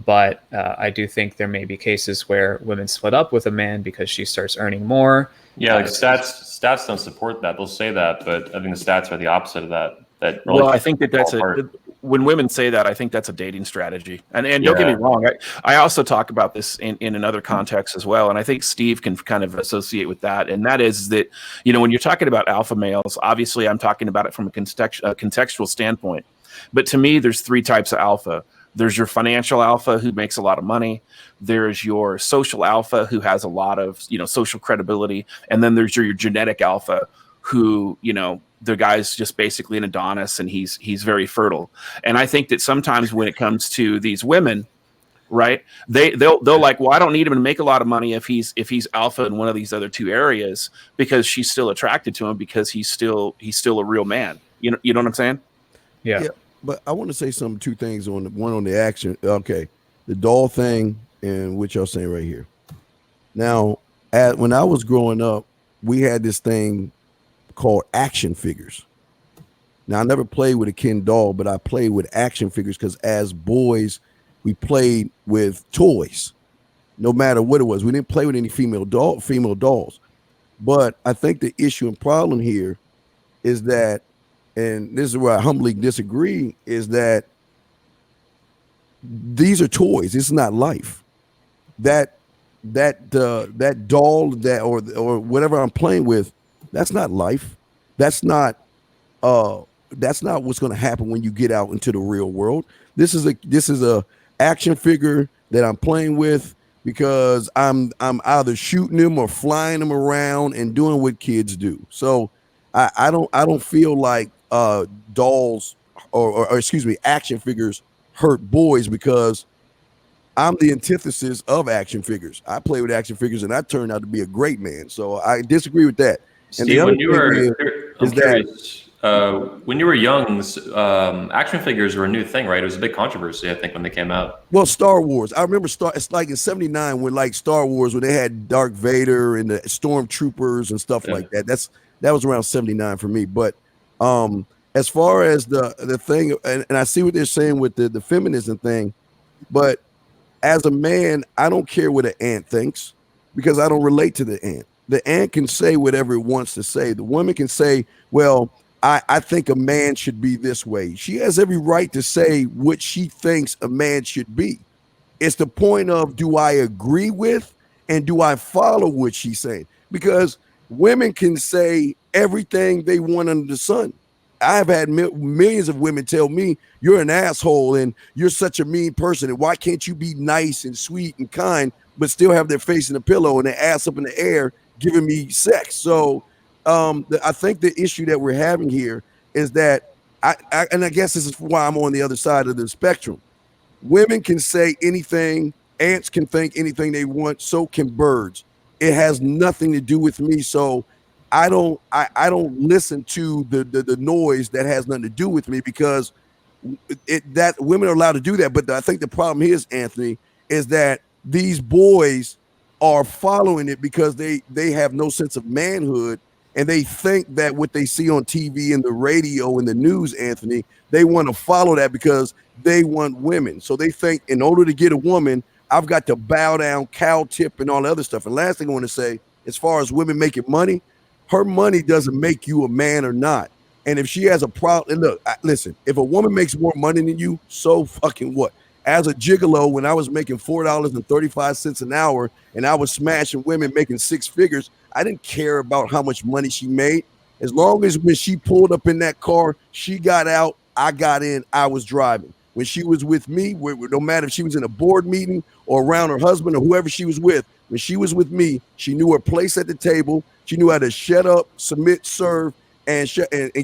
But I do think there may be cases where women split up with a man because she starts earning more. Yeah, like stats don't support that. They'll say that, but I think the stats are the opposite of that. Well, I think that's when women say that, I think that's a dating strategy. And don't get me Yeah. wrong, I also talk about this in another context as well. And I think Steve can kind of associate with that. And that is that, you know, when you're talking about alpha males, obviously I'm talking about it from a contextual standpoint. But to me, there's three types of alpha. There's your financial alpha who makes a lot of money. There's your social alpha who has a lot of, you know, social credibility. And then there's your genetic alpha who, you know, the guy's just basically an Adonis and he's very fertile. And I think that sometimes when it comes to these women, right, they'll like, well, I don't need him to make a lot of money if he's alpha in one of these other two areas, because she's still attracted to him because he's still a real man. You know what I'm saying? Yeah. But I want to say two things on the action. Okay, the doll thing and what y'all saying right here. Now, when I was growing up, we had this thing called action figures. Now, I never played with a Ken doll, but I played with action figures because as boys, we played with toys, no matter what it was. We didn't play with any female dolls. But I think the issue and problem here is that, and this is where I humbly disagree, is that these are toys. This is not life. That doll or whatever I'm playing with, that's not life. That's not what's going to happen when you get out into the real world. This is a action figure that I'm playing with because I'm either shooting them or flying them around and doing what kids do. So I don't feel like dolls or excuse me, action figures hurt boys, because I'm the antithesis of action figures. I play with action figures and I turned out to be a great man. So I disagree with that. Steve, when you were young, action figures were a new thing, right? It was a big controversy, I think, when they came out. Well, Star Wars. I remember it's like in '79 when like Star Wars, when they had Darth Vader and the Stormtroopers and stuff like that. That was around '79 for me. But as far as the thing, and I see what they're saying with the feminism thing, but as a man, I don't care what an ant thinks because I don't relate to the ant. The ant can say whatever it wants to say. The woman can say, well, I think a man should be this way. She has every right to say what she thinks a man should be. It's the point of, do I agree with and do I follow what she's saying? Because women can say everything they want under the sun. I've had millions of women tell me, you're an asshole and you're such a mean person, and why can't you be nice and sweet and kind but still have their face in a pillow and their ass up in the air giving me sex? So I think the issue that we're having here is that and I guess this is why I'm on the other side of the spectrum. Women can say anything, ants can think anything they want, so can birds. It has nothing to do with me. So I don't listen to the noise that has nothing to do with me, because that women are allowed to do that. But I think the problem is, Anthony, is that these boys are following it because they have no sense of manhood, and they think that what they see on TV and the radio and the news, Anthony, they want to follow that because they want women. So they think in order to get a woman, I've got to bow down, cow tip, and all the other stuff. And last thing I want to say, as far as women making money, her money doesn't make you a man or not. And if she has a problem, look, listen, if a woman makes more money than you, so fucking what? As a gigolo, when I was making $4.35 an hour and I was smashing women making six figures, I didn't care about how much money she made. As long as when she pulled up in that car, she got out, I got in, I was driving. When she was with me, no matter if she was in a board meeting or around her husband or whoever she was with, when she was with me, she knew her place at the table. She knew how to shut up, submit, serve, and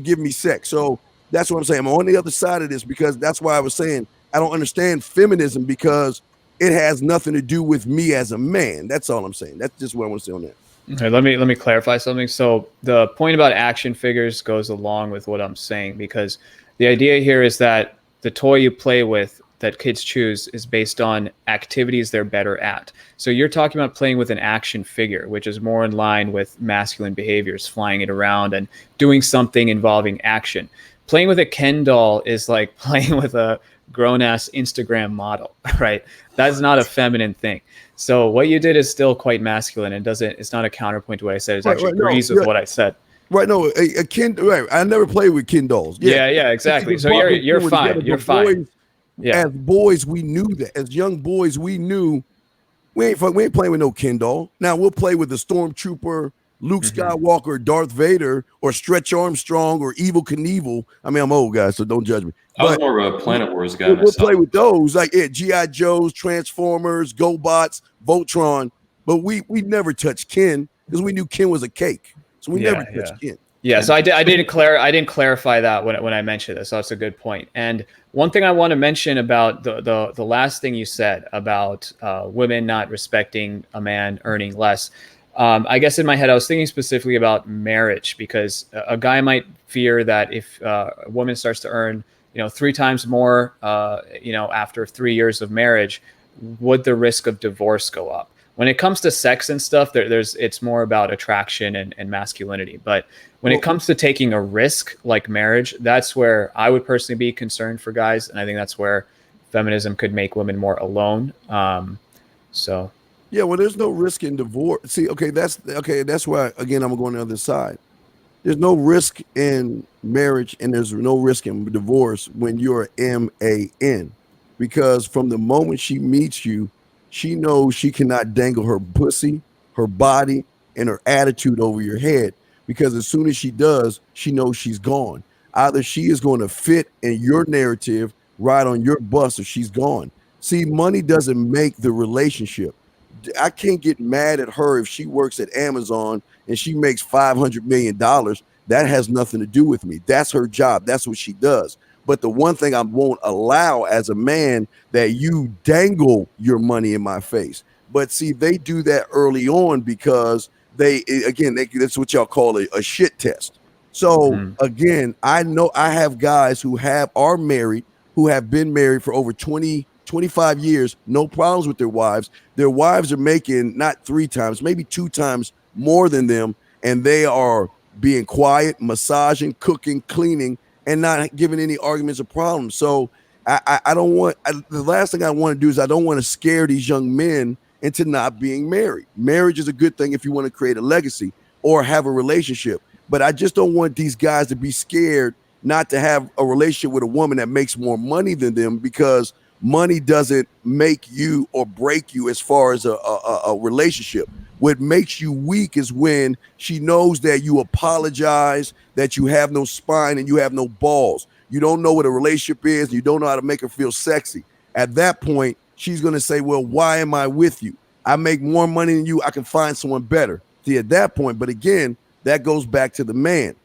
give me sex. So that's what I'm saying. I'm on the other side of this because that's why I was saying I don't understand feminism, because it has nothing to do with me as a man. That's all I'm saying. That's just what I want to say on that. Okay, let me clarify something. So the point about action figures goes along with what I'm saying, because the idea here is that the toy you play with that kids choose is based on activities they're better at. So you're talking about playing with an action figure, which is more in line with masculine behaviors, flying it around and doing something involving action. Playing with a Ken doll is like playing with a grown-ass Instagram model, right? That's not a feminine thing. So what you did is still quite masculine, and it's not a counterpoint to what I said. It actually agrees with what I said. Right, no, a Ken. Right, I never played with Ken dolls. Yeah, exactly. So you're fine. You're fine. Yeah. As boys, we knew that. As young boys, we knew we ain't playing with no Ken doll. Now we'll play with the Stormtrooper, Luke Skywalker, Darth Vader, or Stretch Armstrong, or Evil Knievel. I mean, I'm old guys, so don't judge me. I was But more of a Planet Wars guy we'll myself. play with those, like GI Joes, Transformers, GoBots, Voltron. But we never touched Ken because we knew Ken was a cake, so we never touched Ken. Yeah, so I didn't clarify that when I mentioned this. So that's a good point. And one thing I want to mention about the last thing you said about women not respecting a man earning less. I guess in my head I was thinking specifically about marriage, because a guy might fear that if a woman starts to earn 3 times more after 3 years of marriage, would the risk of divorce go up? When it comes to sex and stuff, it's more about attraction and masculinity. But when it comes to taking a risk like marriage, that's where I would personally be concerned for guys. And I think that's where feminism could make women more alone. So. Yeah, well, there's no risk in divorce. See, that's why, again, I'm going to the other side. There's no risk in marriage and there's no risk in divorce when you're MAN. Because from the moment she meets you, she knows she cannot dangle her pussy, her body, and her attitude over your head, because as soon as she does, she knows she's gone. Either she is going to fit in your narrative, ride on your bus, or she's gone. See, money doesn't make the relationship. I can't get mad at her if she works at Amazon and she makes $500 million. That has nothing to do with me. That's her job. That's what she does. But the one thing I won't allow as a man, that you dangle your money in my face. But see, they do that early on because that's what y'all call a shit test. So again, I know I have guys who are married, who have been married for over 20, 25 years, no problems with their wives. Their wives are making not 3 times, maybe 2 times more than them. And they are being quiet, massaging, cooking, cleaning, and not giving any arguments or problems. So I don't want, the last thing I want to do is I don't want to scare these young men into not being married. Marriage is a good thing if you want to create a legacy or have a relationship. But I just don't want these guys to be scared not to have a relationship with a woman that makes more money than them, because money doesn't make you or break you as far as a relationship. What makes you weak is when she knows that you apologize, that you have no spine and you have no balls. You don't know what a relationship is. You don't know how to make her feel sexy. At that point, she's going to say, well, why am I with you? I make more money than you. I can find someone better. See, at that point, but again, that goes back to the man.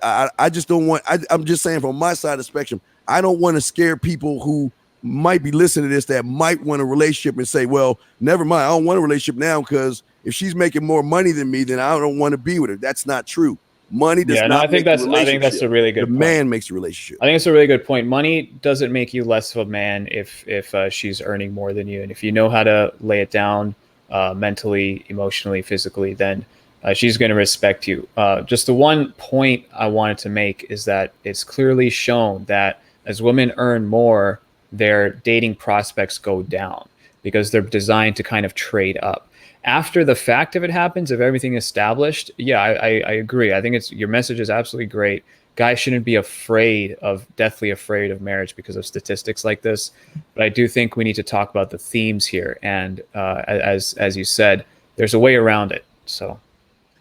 I just don't want, I'm just saying from my side of the spectrum, I don't want to scare people who might be listening to this that might want a relationship and say, well, never mind, I don't want a relationship now because if she's making more money than me, then I don't want to be with her. That's not true. Money does not. I think that's a really good point. The man makes the relationship. I think it's a really good point. Money doesn't make you less of a man if she's earning more than you, and if you know how to lay it down mentally, emotionally, physically, then she's going to respect you. Just the one point I wanted to make is that it's clearly shown that as women earn more, their dating prospects go down because they're designed to kind of trade up. After the fact, if it happens, if everything is established, yeah, I agree. I think your message is absolutely great. Guys shouldn't be deathly afraid of marriage because of statistics like this. But I do think we need to talk about the themes here. And as you said, there's a way around it. So,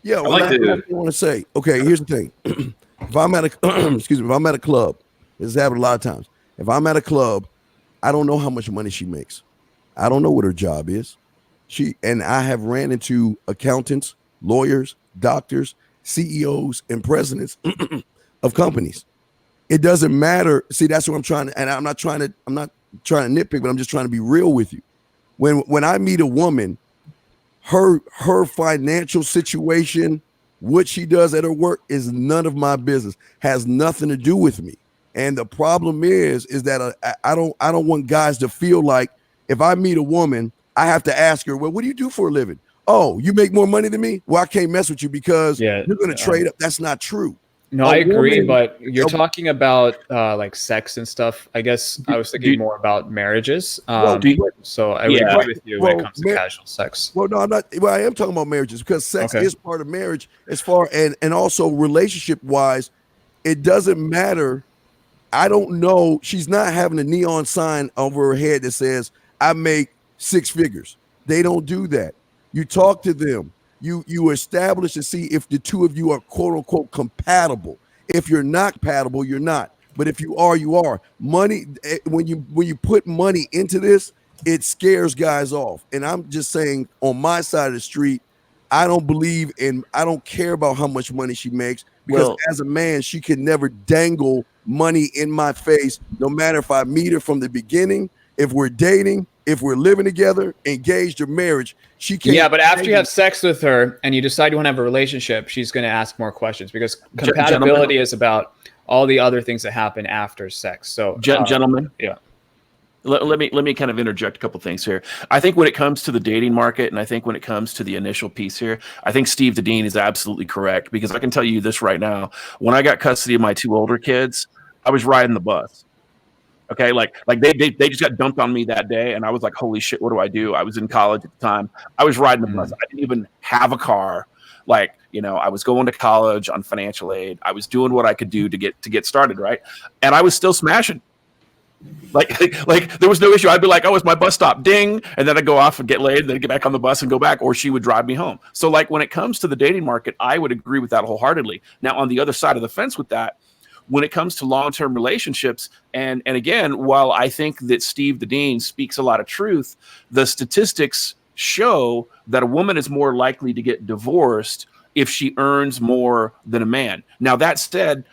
yeah, well, I want to say, okay, here's the thing. If I'm at if I'm at a club, this has happened a lot of times. If I'm at a club, I don't know how much money she makes. I don't know what her job is. I have ran into accountants, lawyers, doctors, CEOs, and presidents of companies. It doesn't matter. See, that's what I'm trying to, and I'm not trying to nitpick, but I'm just trying to be real with you. When I meet a woman, her financial situation, what she does at her work is none of my business, has nothing to do with me. And the problem is that I don't want guys to feel like if I meet a woman, I have to ask her, well, what do you do for a living? Oh, you make more money than me? Well, I can't mess with you because you're going to trade up. That's not true. No, I agree, but you're talking about like sex and stuff. I guess I was thinking more about marriages. So I would agree with you when it comes to casual sex. Well, no, I'm not. Well, I am talking about marriages because sex is part of marriage, as far and also relationship wise. It doesn't matter. I don't know. She's not having a neon sign over her head that says, I make 6 figures. They don't do that. You talk to them. You establish to see if the two of you are quote unquote compatible. If you're not compatible, you're not. But if you are, you are. Money, when you put money into this, it scares guys off. And I'm just saying, on my side of the street, I don't care about how much money she makes, because as a man, she can never dangle money in my face, no matter if I meet her from the beginning, if we're dating, if we're living together, engaged or marriage. She can't. Yeah, but after you have sex with her and you decide you want to have a relationship, she's going to ask more questions, because compatibility is about all the other things that happen after sex. So, gentlemen, yeah. Let me kind of interject a couple things here. I think when it comes to the dating market, and I think when it comes to the initial piece here, I think Steve the Dean is absolutely correct, because I can tell you this right now. When I got custody of my 2 older kids, I was riding the bus. Okay, like they just got dumped on me that day, and I was like, holy shit, what do I do? I was in college at the time. I was riding the bus. I didn't even have a car. Like, I was going to college on financial aid. I was doing what I could do to get started, right? And I was still smashing. Like there was no issue. I'd be like, oh, it's my bus stop, ding, and then I'd go off and get laid, and then get back on the bus and go back, or she would drive me home. So like when it comes to the dating market, I would agree with that wholeheartedly. Now on the other side of the fence with that, when it comes to long-term relationships, and again, while I think that Steve the Dean speaks a lot of truth, the statistics show that a woman is more likely to get divorced if she earns more than a man. Now that said,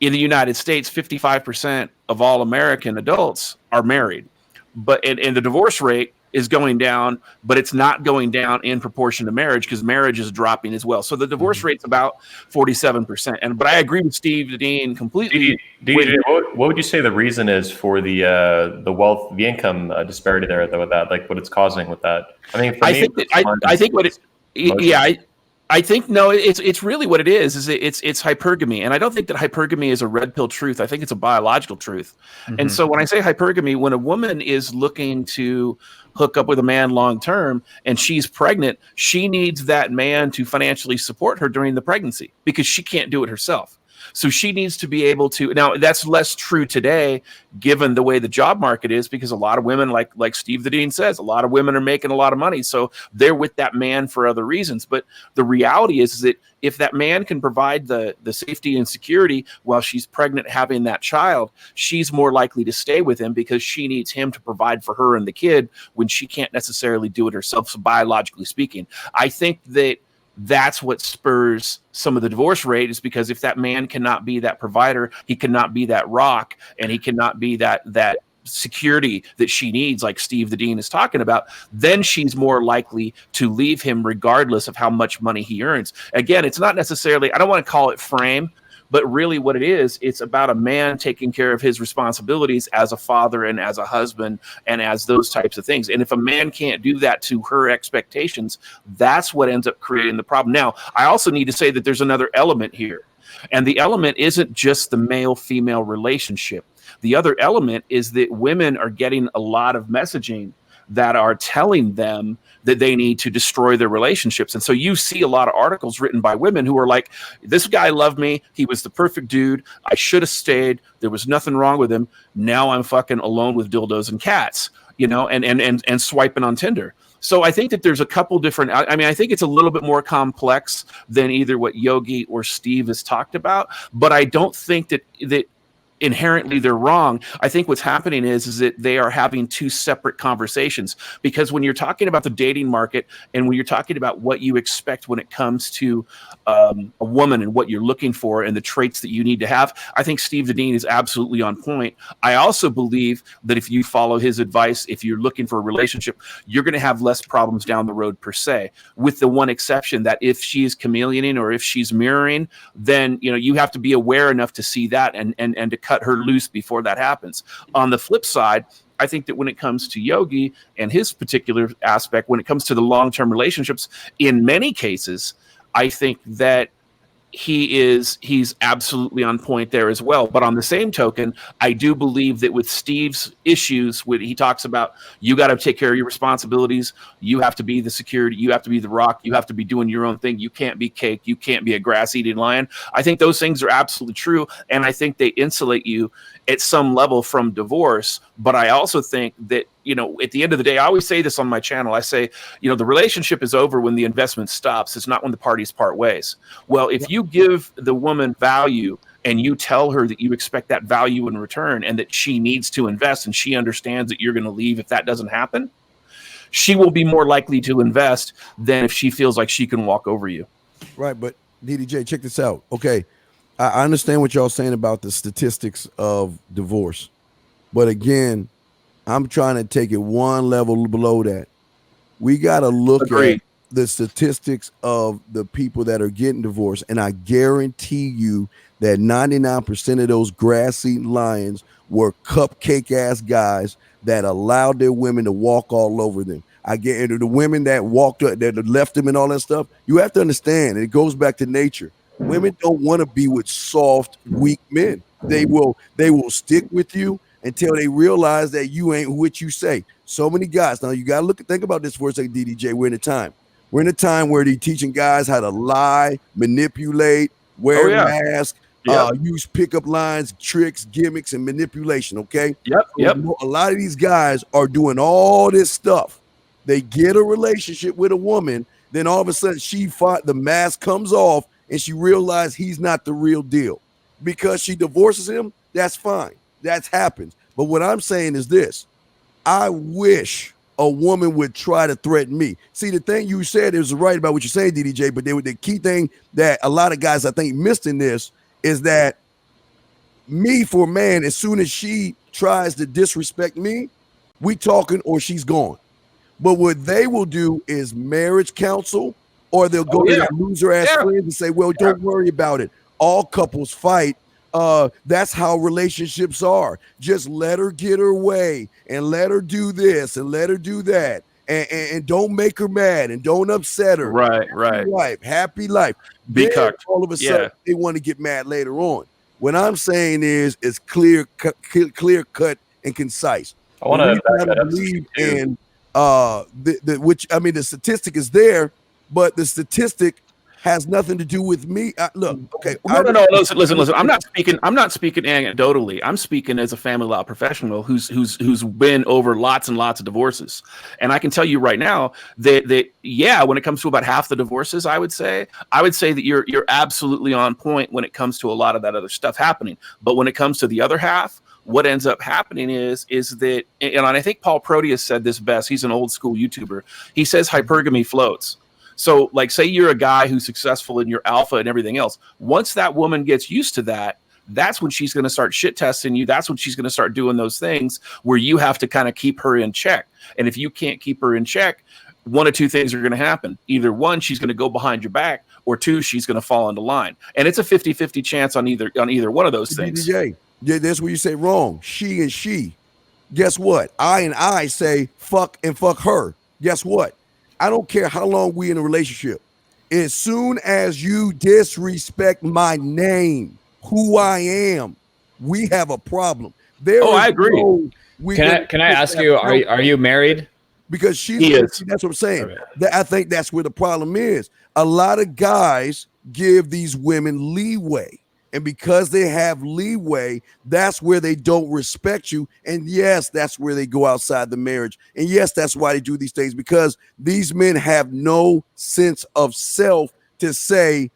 in the United States, 55% of all American adults are married, and the divorce rate is going down, but it's not going down in proportion to marriage, because marriage is dropping as well. So the divorce rate's about 47%. But I agree with Steve the Dean completely. DJ, what would you say the reason is for the wealth, the income disparity there, though, with that, like what it's causing with that? I mean, I think no, it's really what it is it's hypergamy. And I don't think that hypergamy is a red pill truth. I think it's a biological truth. And so when I say hypergamy, when a woman is looking to hook up with a man long term and she's pregnant, she needs that man to financially support her during the pregnancy, because she can't do it herself. So she needs to be able to. Now that's less true today, given the way the job market is, because a lot of women, like Steve the Dean says, a lot of women are making a lot of money, so they're with that man for other reasons. But the reality is that if that man can provide the safety and security while she's pregnant having that child, she's more likely to stay with him, because she needs him to provide for her and the kid when she can't necessarily do it herself. So biologically speaking, I think that's what spurs some of the divorce rate, is because if that man cannot be that provider, he cannot be that rock, and he cannot be that security that she needs, like Steve the Dean is talking about, then she's more likely to leave him regardless of how much money he earns. Again, it's not necessarily, I don't want to call it frame, but really what it is, it's about a man taking care of his responsibilities as a father and as a husband and as those types of things. And if a man can't do that to her expectations, that's what ends up creating the problem. Now, I also need to say that there's another element here. And the element isn't just the male-female relationship. The other element is that women are getting a lot of messaging that are telling them that they need to destroy their relationships. And so you see a lot of articles written by women who are like, this guy loved me. He was the perfect dude. I should have stayed. There was nothing wrong with him. Now I'm fucking alone with dildos and cats, and swiping on Tinder. So I think that there's a couple different, I think it's a little bit more complex than either what Yogi or Steve has talked about, but I don't think that inherently they're wrong. I think what's happening is that they are having two separate conversations, because when you're talking about the dating market and when you're talking about what you expect when it comes to a woman and what you're looking for and the traits that you need to have, I think Steve the Dean is absolutely on point. I also believe that if you follow his advice, if you're looking for a relationship, you're going to have less problems down the road per se, with the one exception that if she is chameleoning or if she's mirroring, then you have to be aware enough to see that and to cut her loose before that happens. On the flip side, I think that when it comes to Yogi and his particular aspect, when it comes to the long-term relationships, in many cases, I think that he's absolutely on point there as well. But on the same token, I do believe that with Steve's issues, when he talks about you got to take care of your responsibilities, you have to be the security, you have to be the rock, you have to be doing your own thing, you can't be cake, you can't be a grass-eating lion. I think those things are absolutely true, and I think they insulate you at some level from divorce. But I also think that, at the end of the day, I always say this on my channel. I say, the relationship is over when the investment stops. It's not when the parties part ways. Well, if you give the woman value and you tell her that you expect that value in return and that she needs to invest and she understands that you're going to leave if that doesn't happen, she will be more likely to invest than if she feels like she can walk over you. Right. But DDJ, check this out. Okay. I understand what y'all saying about the statistics of divorce. But again, I'm trying to take it one level below that. We got to look at the statistics of the people that are getting divorced. And I guarantee you that 99% of those grass-eating lions were cupcake ass guys that allowed their women to walk all over them. I get into the women that walked up, that left them and all that stuff. You have to understand, it goes back to nature. Women don't want to be with soft, weak men. They will stick with you until they realize that you ain't what you say. So many guys. Now you gotta think about this for a second, DDJ. We're in a time where they're teaching guys how to lie, manipulate, wear masks, use pickup lines, tricks, gimmicks, and manipulation. Okay. Yep. A lot of these guys are doing all this stuff. They get a relationship with a woman, then all of a sudden the mask comes off and she realized he's not the real deal. Because she divorces him, that's fine. That happens. But what I'm saying is this. I wish a woman would try to threaten me. See, the thing you said is right about what you're saying, DDJ, but the key thing that a lot of guys I think missed in this is that me, for a man, as soon as she tries to disrespect me, we talking or she's gone. But what they will do is marriage counsel, or they'll go to their loser ass friends and say, well, don't worry about it. All couples fight. That's how relationships are. Just let her get her way and let her do this and let her do that. And don't make her mad and don't upset her. Right. Happy life. Be cocked. All of a sudden, they want to get mad later on. What I'm saying is clear cut and concise. I want to believe in the statistic is there, but the statistic has nothing to do with me. Look, okay. No. Listen. I'm not speaking anecdotally. I'm speaking as a family law professional who's been over lots and lots of divorces, and I can tell you right now that when it comes to about half the divorces, I would say that you're absolutely on point when it comes to a lot of that other stuff happening. But when it comes to the other half, what ends up happening is that, and I think Paul Proteus said this best. He's an old school YouTuber. He says hypergamy floats. So, like, say you're a guy who's successful in your alpha and everything else. Once that woman gets used to that, that's when she's going to start shit testing you. That's when she's going to start doing those things where you have to kind of keep her in check. And if you can't keep her in check, one of two things are going to happen. Either one, she's going to go behind your back, or two, she's going to fall into line. And it's a 50-50 chance on either one of those things. DJ, that's where you say wrong. She and she. Guess what? I say fuck and fuck her. Guess what? I don't care how long we in a relationship. As soon as you disrespect my name, who I am, we have a problem. I agree. Can I ask you, are you married? Because that's what I'm saying. Okay. I think that's where the problem is. A lot of guys give these women leeway. And because they have leeway, that's where they don't respect you. And yes, that's where they go outside the marriage. And yes, that's why they do these things, because these men have no sense of self to say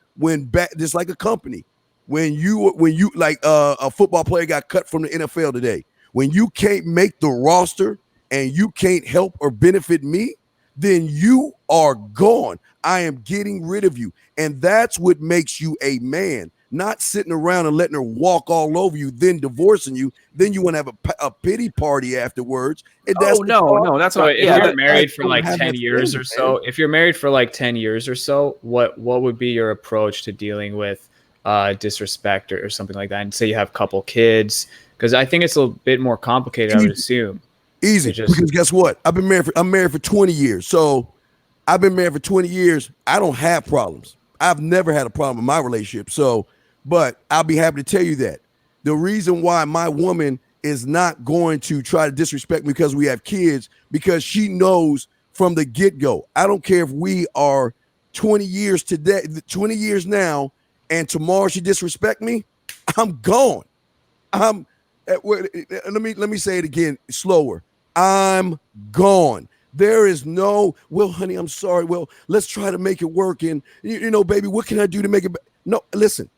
just like a company. When you like a football player got cut from the NFL today, when you can't make the roster and you can't help or benefit me, then you are gone. I am getting rid of you. And that's what makes you a man. Not sitting around and letting her walk all over you, then divorcing you. Then you want to have a pity party afterwards. And that's not. So if you're married for like 10 years or so, what would be your approach to dealing with disrespect or something like that? And say you have a couple kids, because I think it's a bit more complicated. I would assume. Easy, because guess what? I'm married for 20 years. So I've been married for 20 years. I don't have problems. I've never had a problem in my relationship. So, but I'll be happy to tell you that the reason why my woman is not going to try to disrespect me because we have kids, because she knows from the get-go, I don't care if we are 20 years today, 20 years now, and tomorrow she disrespect me, I'm gone. Let me say it again slower. I'm gone. There is no, well, honey, I'm sorry. Well, let's try to make it work. And baby, what can I do to make it? No, listen,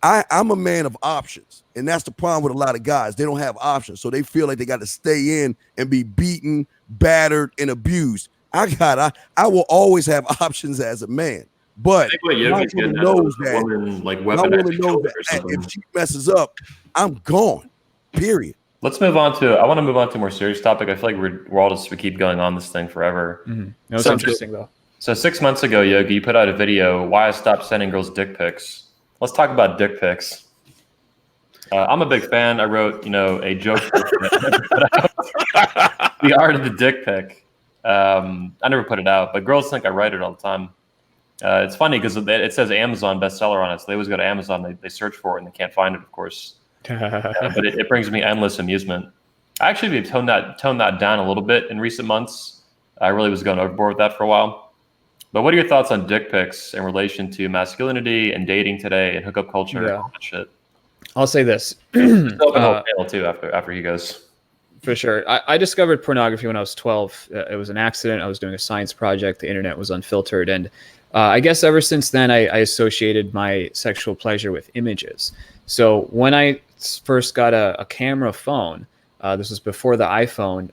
I'm a man of options. And that's the problem with a lot of guys. They don't have options. So they feel like they got to stay in and be beaten, battered, and abused. I will always have options as a man. But my woman knows that, if she messes up, I'm gone. Period. I want to move on to a more serious topic. I feel like we keep going on this thing forever. Mm-hmm. That was interesting though. So 6 months ago, Yogi, you put out a video, why I stopped sending girls dick pics. Let's talk about dick pics. I'm a big fan. I wrote, a joke. The art of the dick pic. I never put it out, but girls think I write it all the time. It's funny because it says Amazon bestseller on it. So they always go to Amazon, they search for it and they can't find it, of course. But it brings me endless amusement. I actually have toned that down a little bit in recent months. I really was going overboard with that for a while. But what are your thoughts on dick pics in relation to masculinity and dating today and hookup culture and all that shit? I'll say this. Still open whole panel too after he goes. For sure. I discovered pornography when I was 12. It was an accident. I was doing a science project. The internet was unfiltered. And I guess ever since then, I associated my sexual pleasure with images. So when I first got a camera phone, this was before the iPhone,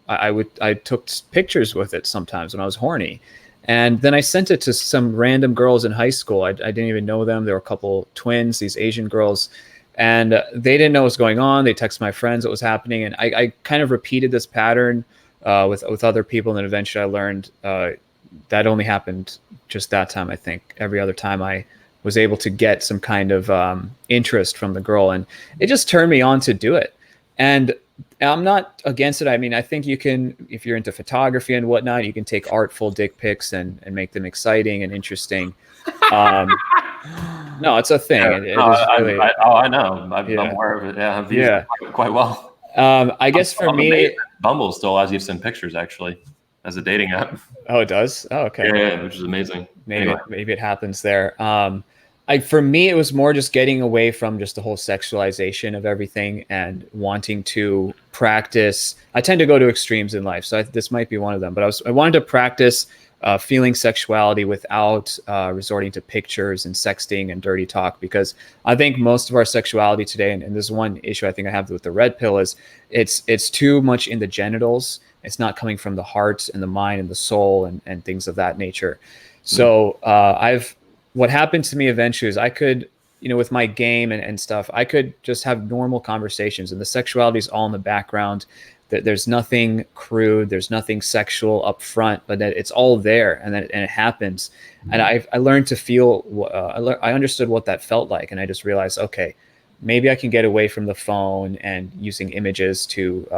I took pictures with it sometimes when I was horny. And then I sent it to some random girls in high school. I didn't even know them. There were a couple twins, these Asian girls. And they didn't know what was going on. They texted my friends what was happening. And I kind of repeated this pattern with other people. And then eventually I learned that only happened just that time, I think. Every other time I was able to get some kind of interest from the girl. And it just turned me on to do it. And I'm not against it. I mean, I think you can, if you're into photography and whatnot, you can take artful dick pics and make them exciting and interesting. No, it's a thing. I know. I'm aware of it. Yeah, I've used it quite well. I guess for me, Bumble still allows you to send pictures actually as a dating app. Oh, it does? Oh, okay. Yeah, which is amazing. Maybe it happens there. For me, it was more just getting away from just the whole sexualization of everything and wanting to practice. I tend to go to extremes in life, so this might be one of them. But I wanted to practice feeling sexuality without resorting to pictures and sexting and dirty talk, because I think most of our sexuality today, and this is one issue I think I have with the red pill, is it's too much in the genitals. It's not coming from the heart and the mind and the soul and things of that nature. So what happened to me eventually is I could, with my game and stuff, I could just have normal conversations, and the sexuality is all in the background. There's nothing crude, there's nothing sexual up front, but that it's all there, and it happens. And I learned to feel, I understood what that felt like, and I just realized, okay, maybe I can get away from the phone and using images to,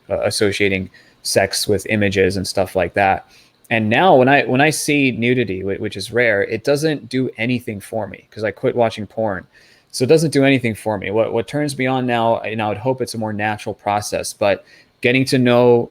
associating sex with images and stuff like that. And now when I see nudity, which is rare, it doesn't do anything for me because I quit watching porn. So it doesn't do anything for me. What turns me on now, I would hope it's a more natural process, but getting to know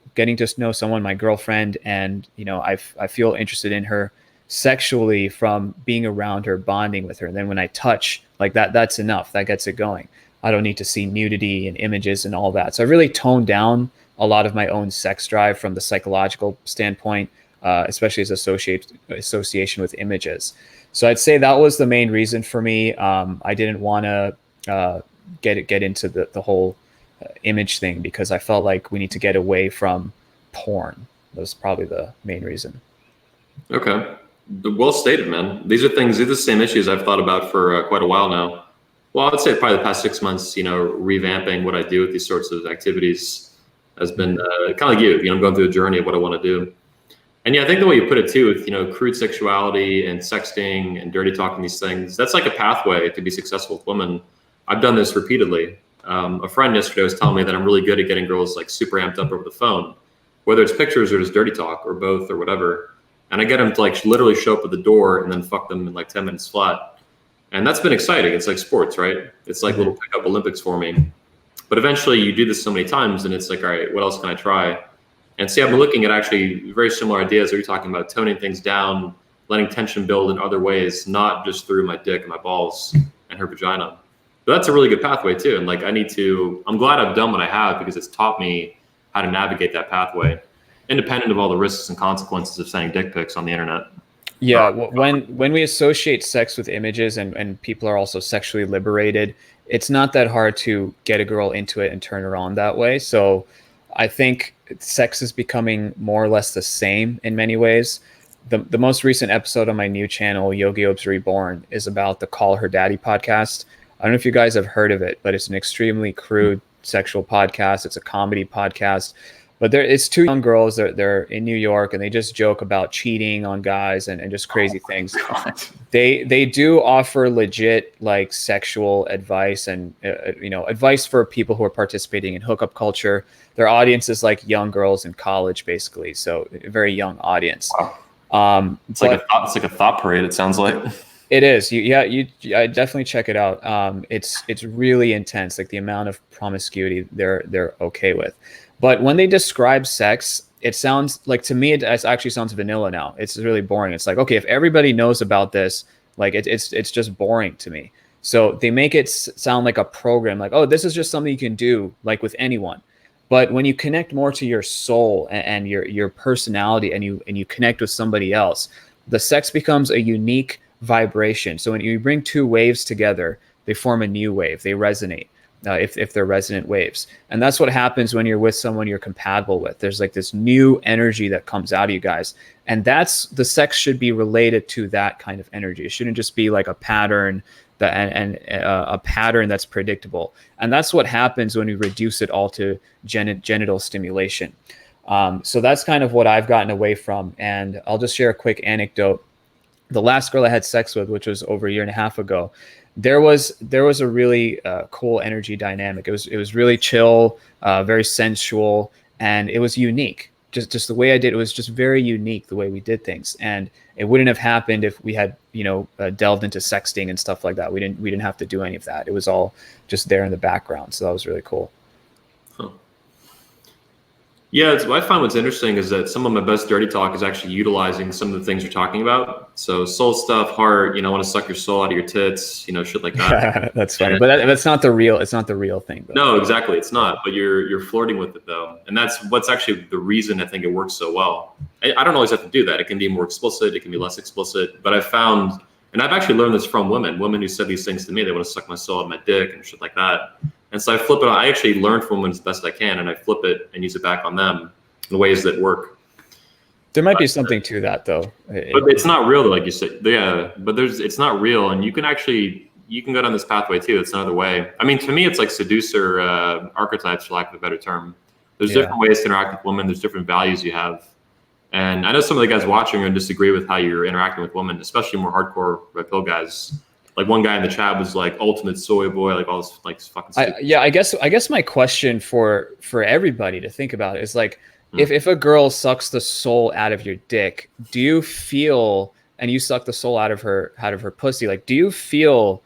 someone, my girlfriend, and I feel interested in her sexually from being around her, bonding with her. And then when I touch like that, that's enough. That gets it going. I don't need to see nudity and images and all that. So I really toned down a lot of my own sex drive from the psychological standpoint, especially as association with images. So I'd say that was the main reason for me. I didn't want to get into the whole image thing because I felt like we need to get away from porn. That was probably the main reason. Okay. Well stated, man. These are the same issues I've thought about for quite a while now. Well, I would say probably the past 6 months, revamping what I do with these sorts of activities has been kind of like you. I'm going through a journey of what I want to do. And I think the way you put it too, with crude sexuality and sexting and dirty talking, these things, that's like a pathway to be successful with women. I've done this repeatedly. A friend yesterday was telling me that I'm really good at getting girls like super amped up over the phone, whether it's pictures or just dirty talk or both or whatever. and I get them to like literally show up at the door and then fuck them in like 10 minutes flat. And that's been exciting. It's like sports, right? It's like little pickup Olympics for me. But eventually you do this so many times and it's like, all right, what else can I try? And see, I've been looking at actually very similar ideas that you're talking about, toning things down, letting tension build in other ways, not just through my dick and my balls and her vagina. But that's a really good pathway too. And like, I'm glad I've done what I have because it's taught me how to navigate that pathway, independent of all the risks and consequences of sending dick pics on the internet. Yeah, when we associate sex with images and people are also sexually liberated, it's not that hard to get a girl into it and turn her on that way. So I think sex is becoming more or less the same in many ways. The most recent episode on my new channel, Yogi Oabs Reborn, is about the Call Her Daddy podcast. I don't know if you guys have heard of it, but it's an extremely crude sexual podcast. It's a comedy podcast. But it's two young girls. They're in New York, and they just joke about cheating on guys and just crazy things. They do offer legit like sexual advice and advice for people who are participating in hookup culture. Their audience is like young girls in college, basically. So a very young audience. Wow. It's like a thought parade. It sounds like. It is. I definitely check it out. It's really intense. Like the amount of promiscuity they're okay with. But when they describe sex, it sounds like, to me, it actually sounds vanilla now. It's really boring. It's like, okay, if everybody knows about this, like it's just boring to me. So they make it sound like a program, like, oh, this is just something you can do like with anyone. But when you connect more to your soul and your personality and you connect with somebody else, the sex becomes a unique vibration. So when you bring two waves together, they form a new wave. They resonate. If they're resonant waves. And that's what happens when you're with someone you're compatible with. There's like this new energy that comes out of you guys. And the sex should be related to that kind of energy. It shouldn't just be like a pattern a pattern that's predictable. And that's what happens when we reduce it all to genital stimulation. So that's kind of what I've gotten away from. And I'll just share a quick anecdote. The last girl I had sex with, which was over a year and a half ago, there was a really cool energy dynamic. It was really chill, very sensual, and it was unique. Just the way I did it was just very unique, the way we did things, and it wouldn't have happened if we had delved into sexting and stuff like that. We didn't have to do any of that. It was all just there in the background. So that was really cool. Huh. Yeah, I find what's interesting is that some of my best dirty talk is actually utilizing some of the things you're talking about. So soul stuff, heart, I want to suck your soul out of your tits, shit like that. That's funny, but that's not the real. It's not the real thing, though. No, exactly, it's not. But you're flirting with it though, and that's what's actually the reason I think it works so well. I don't always have to do that. It can be more explicit. It can be less explicit. But I found, and I've actually learned this from women who said these things to me. They want to suck my soul out of my dick and shit like that. And so I flip it on. I actually learn from women as best I can, and I flip it and use it back on them in ways that work. There might be something to that, though. But it's not real, like you said. Yeah, but it's not real, and you can go down this pathway too. It's another way. I mean, to me, it's like seducer archetypes, for lack of a better term. There's different ways to interact with women. There's different values you have. And I know some of the guys watching are going to disagree with how you're interacting with women, especially more hardcore red pill guys. Like one guy in the chat was like ultimate soy boy, like all this like fucking stupid. I guess my question for everybody to think about is like, if a girl sucks the soul out of your dick, do you feel, and you suck the soul out of her pussy, like, do you feel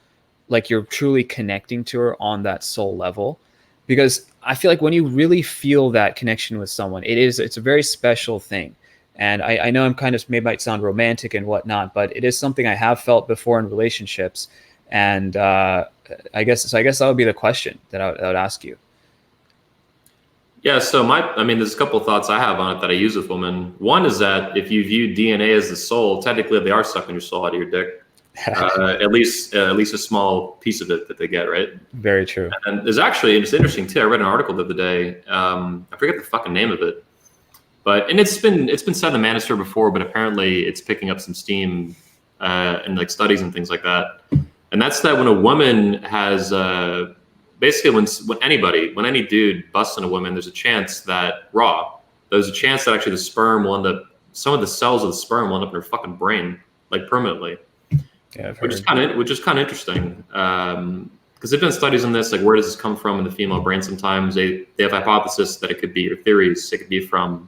like you're truly connecting to her on that soul level? Because I feel like when you really feel that connection with someone, it's a very special thing. And I know I'm kind of might sound romantic and whatnot, but it is something I have felt before in relationships. And I guess that would be the question that I would ask you. Yeah, so there's a couple of thoughts I have on it that I use with women. One is that if you view DNA as the soul, technically they are sucking your soul out of your dick. At least a small piece of it that they get, right? Very true. And there's actually, it's interesting too. I read an article the other day. I forget the fucking name of it, and it's been said in the manosphere before, but apparently it's picking up some steam in like studies and things like that. And that's that when a woman has basically when any dude busts on a woman, there's a chance that actually the sperm will end up, some of the cells of the sperm will end up in her fucking brain, like permanently. Yeah, which is kind of interesting. Because they've done studies on this, like where does this come from in the female brain? Sometimes they have hypothesis that it could be, or theories, it could be from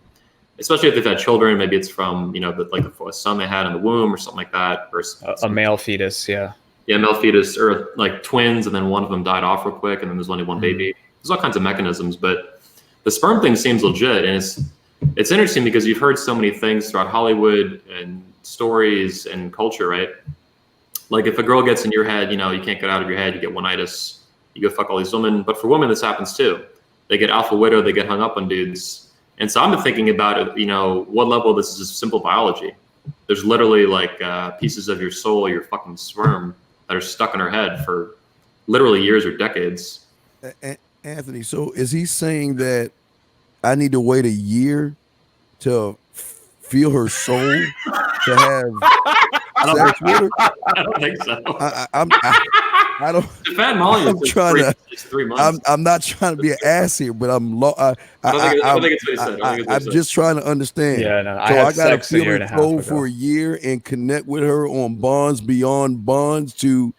especially if they've had children. Maybe it's from, you know, like a son they had in the womb or something like that, or a male fetus. Yeah. Yeah, male fetus, or like twins, and then one of them died off real quick, and then there's only one baby. There's all kinds of mechanisms, but the sperm thing seems legit, and it's interesting because you've heard so many things throughout Hollywood and stories and culture, right? Like if a girl gets in your head, you know, you can't get out of your head, you get one-itis, you go fuck all these women. But for women, this happens too. They get alpha widow, they get hung up on dudes. And so I've been thinking about it, you know, what level this is just simple biology. There's literally like pieces of your soul, your fucking sperm, that are stuck in her head for literally years or decades. Anthony, so is he saying that I need to wait a year to feel her soul to have sex with her? I don't think so. I don't. Defend Molly. I'm trying to. 3 months. I'm not trying to be an ass here, but I'm. I don't think it's what he said. I'm just trying to understand. Yeah, no, so I gotta sex a year feel and a her half soul ago. for a year and connect with her on bonds beyond bonds to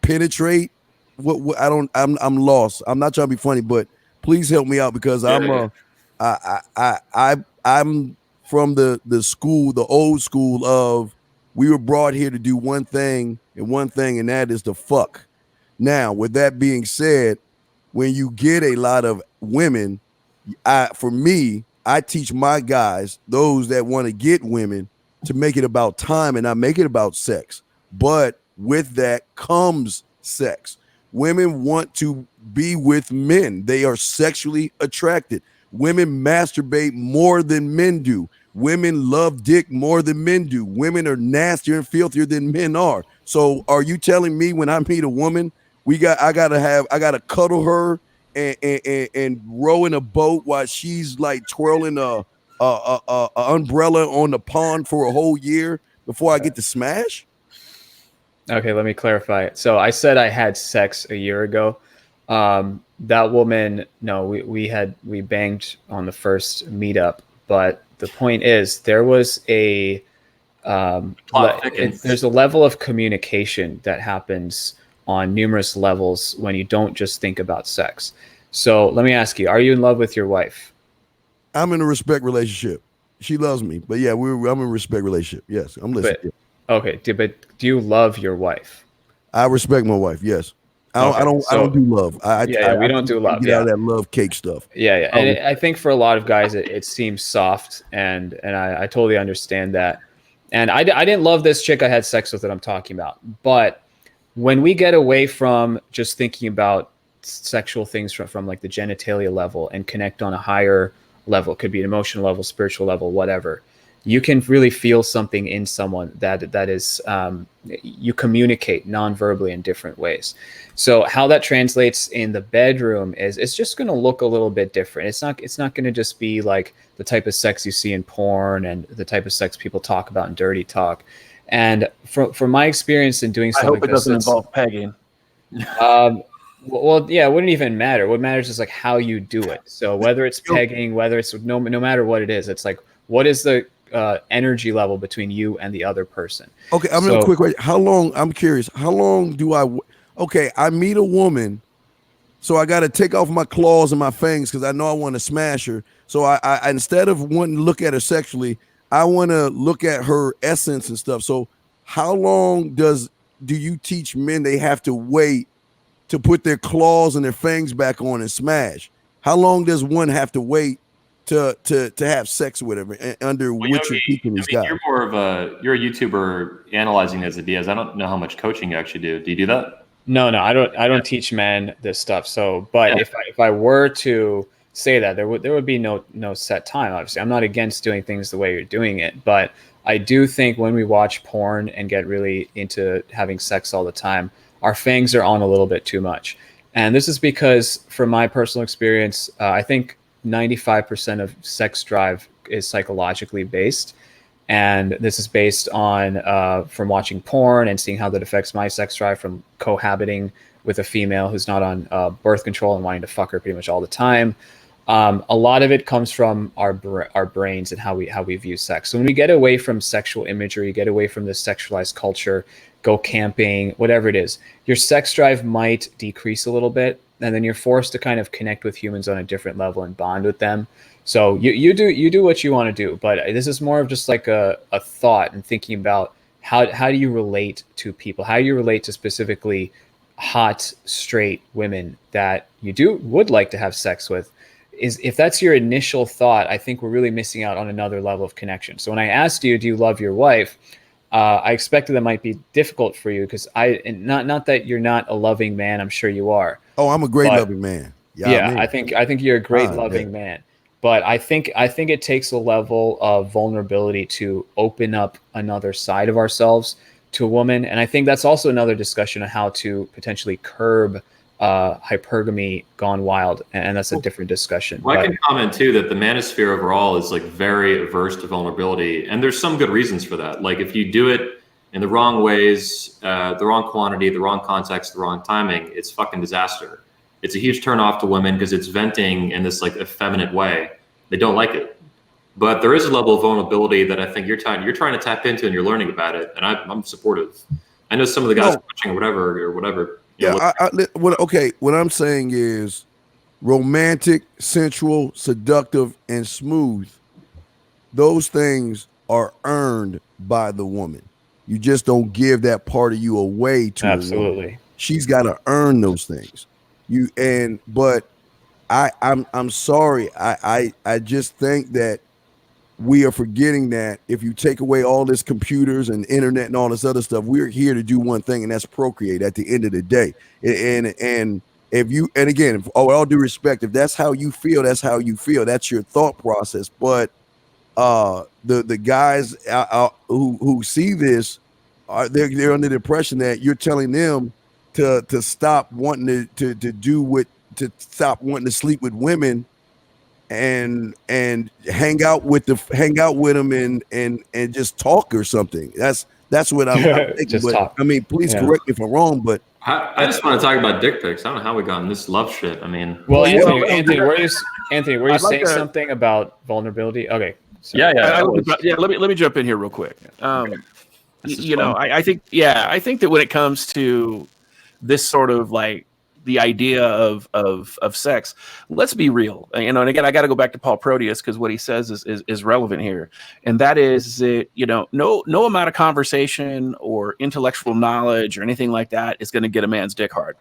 penetrate. What I'm lost. I'm not trying to be funny, but please help me out because I'm from the school, the old school of we were brought here to do one thing, and that is to fuck. Now, with that being said, when you get a lot of women, for me, I teach my guys, those that want to get women, to make it about time and not make it about sex. But with that comes sex. Women want to be with men. They are sexually attracted. Women masturbate more than men do. Women love dick more than men do. Women are nastier and filthier than men are. So are you telling me when I meet a woman, I gotta cuddle her and row in a boat while she's like twirling a umbrella on the pond for a whole year before I get to smash? Okay, let me clarify. So I said I had sex a year ago. That woman, no, we banged on the first meetup, but the point is there was there's a level of communication that happens on numerous levels when you don't just think about sex. So let me ask you, are you in love with your wife? I'm in a respect relationship. She loves me, but yeah, I'm in a respect relationship. Yes, I'm listening. Okay, but do you love your wife? I respect my wife. Yes. I don't do love. We don't do love. Get out of that love cake stuff. Yeah. And I think for a lot of guys, it seems soft, and I totally understand that. And I didn't love this chick I had sex with that I'm talking about. But when we get away from just thinking about sexual things from like the genitalia level and connect on a higher level, it could be an emotional level, spiritual level, whatever, you can really feel something in someone that is you communicate non-verbally in different ways. So how that translates in the bedroom is it's just going to look a little bit different. It's not going to just be like the type of sex you see in porn and the type of sex people talk about in dirty talk. And from my experience in doing something, I hope it doesn't involve pegging. Well, yeah, it wouldn't even matter. What matters is like how you do it. So whether it's pegging, whether it's no matter what it is, it's like what is the energy level between you and the other person. Okay, I'm real quick. How long? I'm curious. How long do I? Okay, I meet a woman, so I got to take off my claws and my fangs because I know I want to smash her. So I instead of wanting to look at her sexually, I want to look at her essence and stuff. So how long do you teach men they have to wait to put their claws and their fangs back on and smash? How long does one have to wait to have sex with him under which you're teaching these guys? You're a YouTuber analyzing these ideas. I don't know how much coaching you actually do. Do you do that? No, I don't teach men this stuff. So, but if I were to say that, there would be no set time. Obviously, I'm not against doing things the way you're doing it, but I do think when we watch porn and get really into having sex all the time, our fangs are on a little bit too much. And this is because, from my personal experience, I think 95% of sex drive is psychologically based. And this is based on from watching porn and seeing how that affects my sex drive from cohabiting with a female who's not on birth control and wanting to fuck her pretty much all the time. A lot of it comes from our brains and how we view sex. So when we get away from sexual imagery, get away from this sexualized culture, go camping, whatever it is, your sex drive might decrease a little bit. and then you're forced to kind of connect with humans on a different level and bond with them. So you do what you want to do, but this is more of just like a thought and thinking about how do you relate to people? How do you relate to specifically hot straight women that you would like to have sex with? Is if that's your initial thought, I think we're really missing out on another level of connection. So when I asked you, do you love your wife? I expected that might be difficult for you because not that you're not a loving man. I'm sure you are. Oh, I'm a great loving man. Yeah, I think you're a great loving man. But I think it takes a level of vulnerability to open up another side of ourselves to a woman, and I think that's also another discussion on how to potentially curb hypergamy gone wild, and that's a different discussion. Well, I can comment too that the manosphere overall is like very averse to vulnerability, and there's some good reasons for that. Like if you do it in the wrong ways, the wrong quantity, the wrong context, the wrong timing, it's fucking disaster. It's a huge turn off to women because it's venting in this like effeminate way. They don't like it. But there is a level of vulnerability that I think you're trying to tap into, and you're learning about it. And I'm supportive. I know some of the guys watching or whatever. Yeah. Okay. What I'm saying is, romantic, sensual, seductive, and smooth. Those things are earned by the woman. You just don't give that part of you away to absolutely. A woman. She's got to earn those things. But I'm sorry. I just think that we are forgetting that if you take away all this computers and internet and all this other stuff, we're here to do one thing, and that's procreate at the end of the day. And if you, and again, with all due respect, if that's how you feel, that's how you feel. That's your thought process. But the guys who see this, they're under the impression that you're telling them to stop wanting to stop wanting to sleep with women and hang out with them and just talk or something. That's what I'm thinking. Just but, talk. I mean, please correct me if I'm wrong, but I just want to talk about dick pics. I don't know how we got in this love shit. I mean, well, Anthony, were you saying something about vulnerability? Okay. Yeah. Let me jump in here real quick. I think that when it comes to this sort of like the idea of sex, let's be real. And again, I got to go back to Paul Proteus because what he says is relevant here, and that is that no amount of conversation or intellectual knowledge or anything like that is going to get a man's dick hard.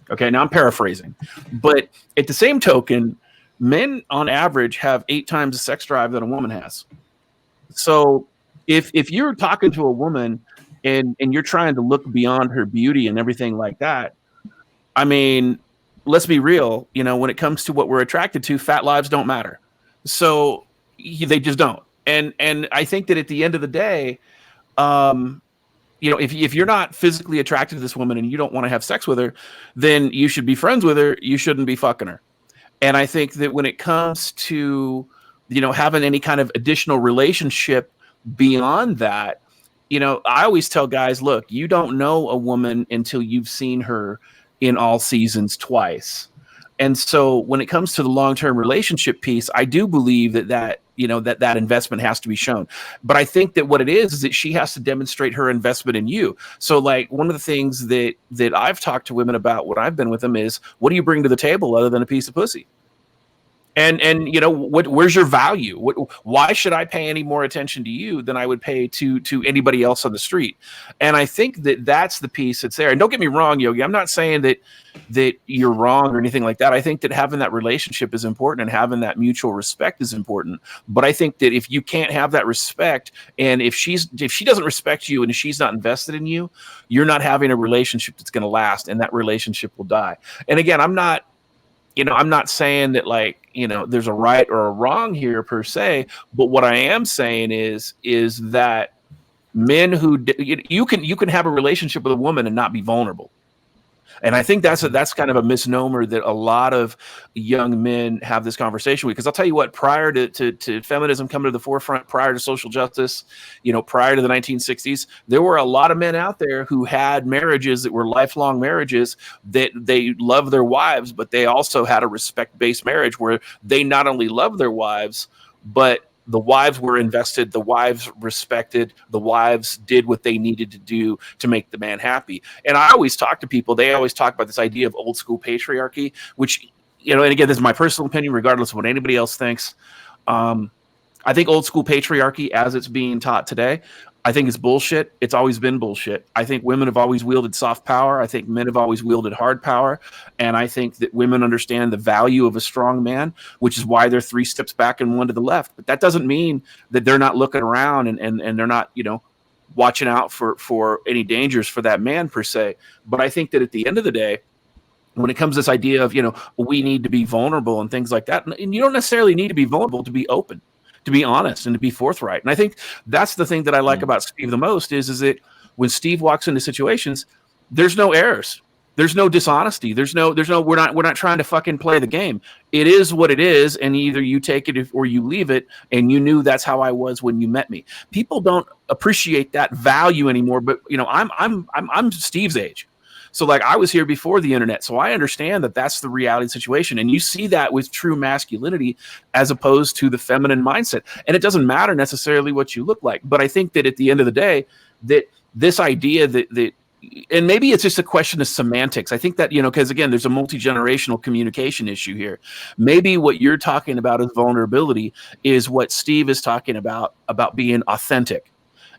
Okay, now I'm paraphrasing, but at the same token, men on average have 8 times the sex drive that a woman has. So if you're talking to a woman and you're trying to look beyond her beauty and everything like that, I mean, let's be real. When it comes to what we're attracted to, fat lives don't matter. So they just don't. And I think that at the end of the day, if you're not physically attracted to this woman and you don't want to have sex with her, then you should be friends with her. You shouldn't be fucking her. And I think that when it comes to, having any kind of additional relationship beyond that, I always tell guys, look, you don't know a woman until you've seen her in all seasons twice. And so when it comes to the long-term relationship piece, I do believe that investment has to be shown. But I think that what it is that she has to demonstrate her investment in you. So like one of the things that I've talked to women about when I've been with them is, what do you bring to the table other than a piece of pussy? And where's your value? Why should I pay any more attention to you than I would pay to anybody else on the street? And I think that that's the piece that's there. And don't get me wrong, Yogi, I'm not saying that you're wrong or anything like that. I think that having that relationship is important and having that mutual respect is important. But I think that if you can't have that respect, and if she doesn't respect you and if she's not invested in you, you're not having a relationship that's going to last, and that relationship will die. And again, I'm not saying that there's a right or a wrong here per se, but what I am saying is that men who you can have a relationship with a woman and not be vulnerable. And I think that's kind of a misnomer that a lot of young men have this conversation with. Because I'll tell you what, prior to feminism coming to the forefront, prior to social justice, prior to the 1960s, there were a lot of men out there who had marriages that were lifelong marriages, that they loved their wives, but they also had a respect-based marriage where they not only loved their wives, but the wives were invested, the wives respected, the wives did what they needed to do to make the man happy. And I always talk to people, they always talk about this idea of old school patriarchy, which, you know, and again, this is my personal opinion, regardless of what anybody else thinks. I think old school patriarchy, as it's being taught today, I think it's bullshit. It's always been bullshit. I think women have always wielded soft power. I think men have always wielded hard power. And I think that women understand the value of a strong man, which is why they're 3 steps back and 1 to the left. But that doesn't mean that they're not looking around and they're not, you know, watching out for any dangers for that man per se. But I think that at the end of the day, when it comes to this idea of, you know, we need to be vulnerable and things like that, and you don't necessarily need to be vulnerable to be open, to be honest and to be forthright. And I think that's the thing that I like about Steve the most is that when Steve walks into situations, there's no errors. There's no dishonesty. There's no, we're not trying to fucking play the game. It is what it is. And either you take it or you leave it. And you knew that's how I was when you met me. People don't appreciate that value anymore. But you know, I'm Steve's age. So like I was here before the internet. So I understand that that's the reality situation. And you see that with true masculinity as opposed to the feminine mindset. And it doesn't matter necessarily what you look like. But I think that at the end of the day, that this idea that and maybe it's just a question of semantics. I think that, you know, because again, there's a multi-generational communication issue here. Maybe what you're talking about as vulnerability is what Steve is talking about being authentic.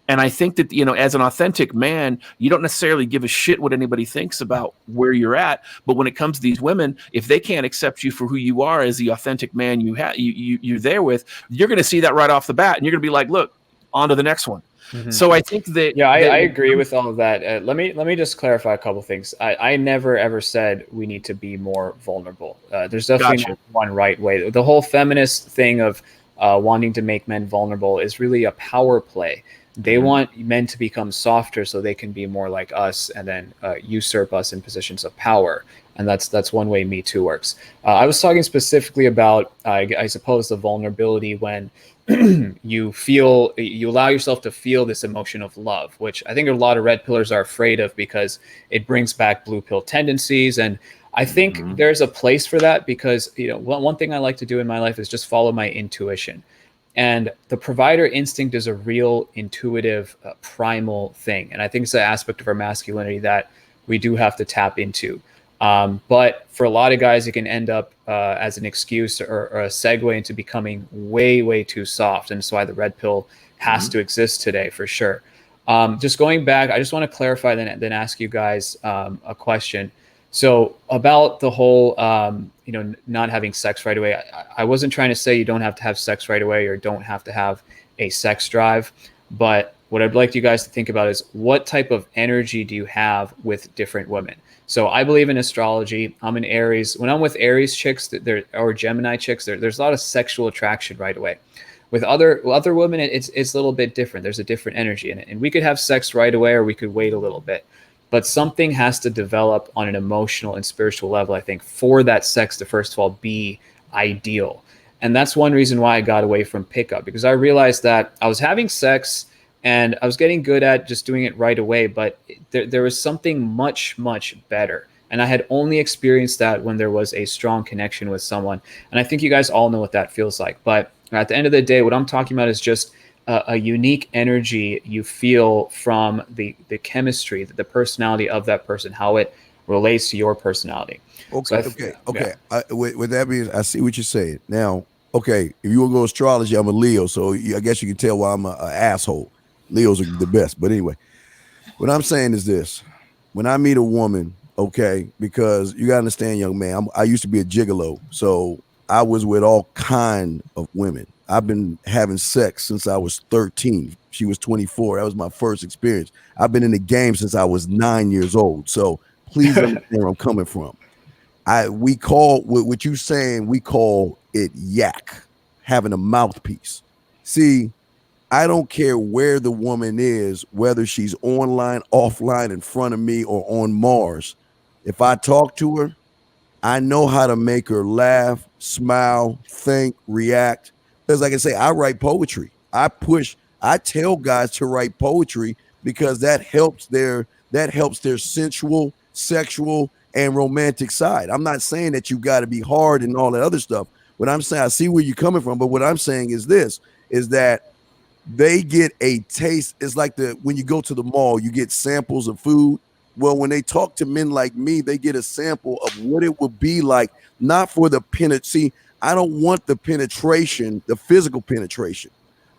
And I think that, you know, as an authentic man, you don't necessarily give a shit what anybody thinks about where you're at. But when it comes to these women, if they can't accept you for who you are as the authentic man you're there with, you're going to see that right off the bat. And you're going to be like, look, on to the next one. Mm-hmm. So I think that... Yeah, I agree with all of that. Let me just clarify a couple of things. I never, ever said we need to be more vulnerable. There's definitely not one right way. The whole feminist thing of wanting to make men vulnerable is really a power play. They want men to become softer so they can be more like us and then usurp us in positions of power. And that's one way Me Too works. I was talking specifically about, I suppose, the vulnerability when you allow yourself to feel this emotion of love, which I think a lot of red pillers are afraid of because it brings back blue pill tendencies. And I think there's a place for that because, you know, one thing I like to do in my life is just follow my intuition. And the provider instinct is a real intuitive, primal thing. And I think it's an aspect of our masculinity that we do have to tap into. But for a lot of guys, it can end up as an excuse or a segue into becoming way, way too soft. And that's why the red pill has to exist today, for sure. Just going back, I just want to clarify, then ask you guys a question. So about the whole, not having sex right away, I wasn't trying to say you don't have to have sex right away or don't have to have a sex drive. But what I'd like you guys to think about is what type of energy do you have with different women? So I believe in astrology. I'm an Aries. When I'm with Aries chicks or Gemini chicks, there's a lot of sexual attraction right away. With other women, it's a little bit different. There's a different energy in it. And we could have sex right away or we could wait a little bit. But something has to develop on an emotional and spiritual level, I think, for that sex to first of all be ideal. And that's one reason why I got away from pickup, because I realized that I was having sex and I was getting good at just doing it right away, but there was something much, much better. And I had only experienced that when there was a strong connection with someone. And I think you guys all know what that feels like. But at the end of the day, what I'm talking about is just a unique energy you feel from the chemistry, the personality of that person, how it relates to your personality. Okay. Yeah. With that being, I see what you're saying. Now, okay, if you want to go astrology, I'm a Leo, so I guess you can tell why I'm an asshole. Leos are the best. But anyway, what I'm saying is this. When I meet a woman, okay, because you got to understand, young man, I used to be a gigolo, so I was with all kind of women. I've been having sex since I was 13. She was 24. That was my first experience. I've been in the game since I was 9 years old. So please understand where I'm coming from. We call what you saying, we call it yak, having a mouthpiece. See, I don't care where the woman is, whether she's online, offline, in front of me, or on Mars. If I talk to her, I know how to make her laugh, smile, think, react. Because like I say, I write poetry. I tell guys to write poetry because that helps their sensual, sexual, and romantic side. I'm not saying that you got to be hard and all that other stuff. What I'm saying, I see where you're coming from, but what I'm saying is this, is that they get a taste. It's like when you go to the mall, you get samples of food. Well, when they talk to men like me, they get a sample of what it would be like, not for the penetration. I don't want the penetration, the physical penetration.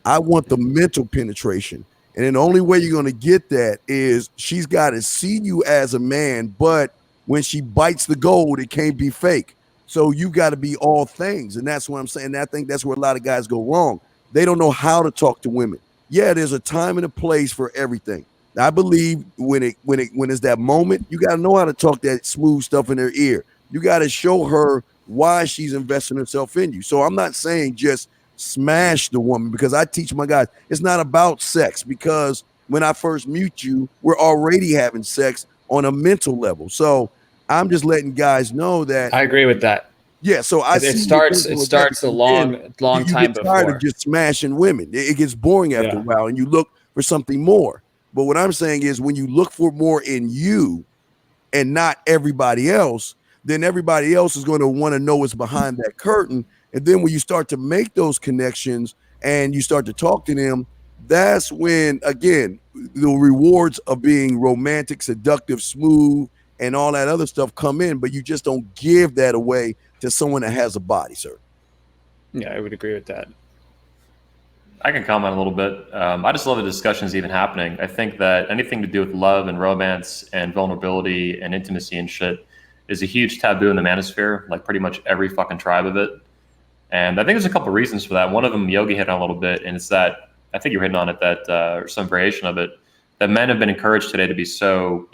I want the mental penetration. And then the only way you're going to get that is she's got to see you as a man, but when she bites the gold, it can't be fake. So you got to be all things. And that's what I'm saying. I think that's where a lot of guys go wrong. They don't know how to talk to women. Yeah, there's a time and a place for everything. I believe when it's that moment, you got to know how to talk that smooth stuff in her ear. You got to show her why she's investing herself in you. So I'm not saying just smash the woman, because I teach my guys it's not about sex, because when I first meet you, we're already having sex on a mental level. So I'm just letting guys know that I agree with that. Yeah, so it starts a long time get tired before of just smashing women. It gets boring after a while, and you look for something more. But what I'm saying is, when you look for more in you and not everybody else, then everybody else is going to want to know what's behind that curtain. And then when you start to make those connections and you start to talk to them, that's when, again, the rewards of being romantic, seductive, smooth, and all that other stuff come in. But you just don't give that away to someone that has a body, sir. Yeah, I would agree with that. I can comment a little bit. I just love the discussions even happening. I think that anything to do with love and romance and vulnerability and intimacy and shit is a huge taboo in the manosphere, like pretty much every fucking tribe of it. And I think there's a couple of reasons for that. One of them, Yogi hit on a little bit, and it's that, I think you're hitting on it, that or some variation of it, that men have been encouraged today to be so,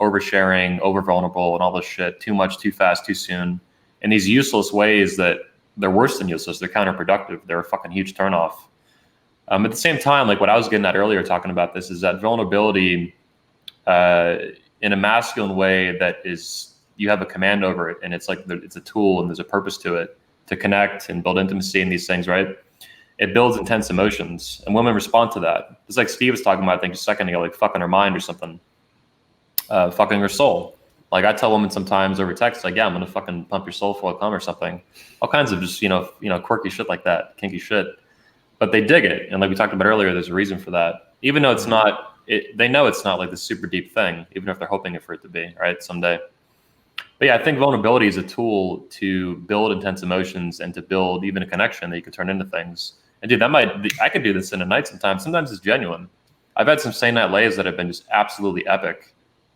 oversharing, over vulnerable, and all this shit, too much, too fast, too soon, in these useless ways that they're worse than useless. They're counterproductive. They're a fucking huge turnoff. At the same time, like what I was getting at earlier talking about this, is that vulnerability in a masculine way that is, you have a command over it, and it's like it's a tool and there's a purpose to it, to connect and build intimacy in these things, right? It builds intense emotions, and women respond to that. It's like Steve was talking about, I think, a second ago, like fucking her mind or something, fucking her soul. Like I tell women sometimes over text, like, yeah, I'm gonna fucking pump your soul full of cum or something, all kinds of just quirky shit like that, kinky shit. But they dig it, and like we talked about earlier, there's a reason for that. Even though it's not, they know it's not like this super deep thing, even if they're hoping for it to be, right, someday. But yeah, I think vulnerability is a tool to build intense emotions and to build even a connection that you can turn into things. And dude, I could do this in a night sometimes. Sometimes it's genuine. I've had some same night lays that have been just absolutely epic.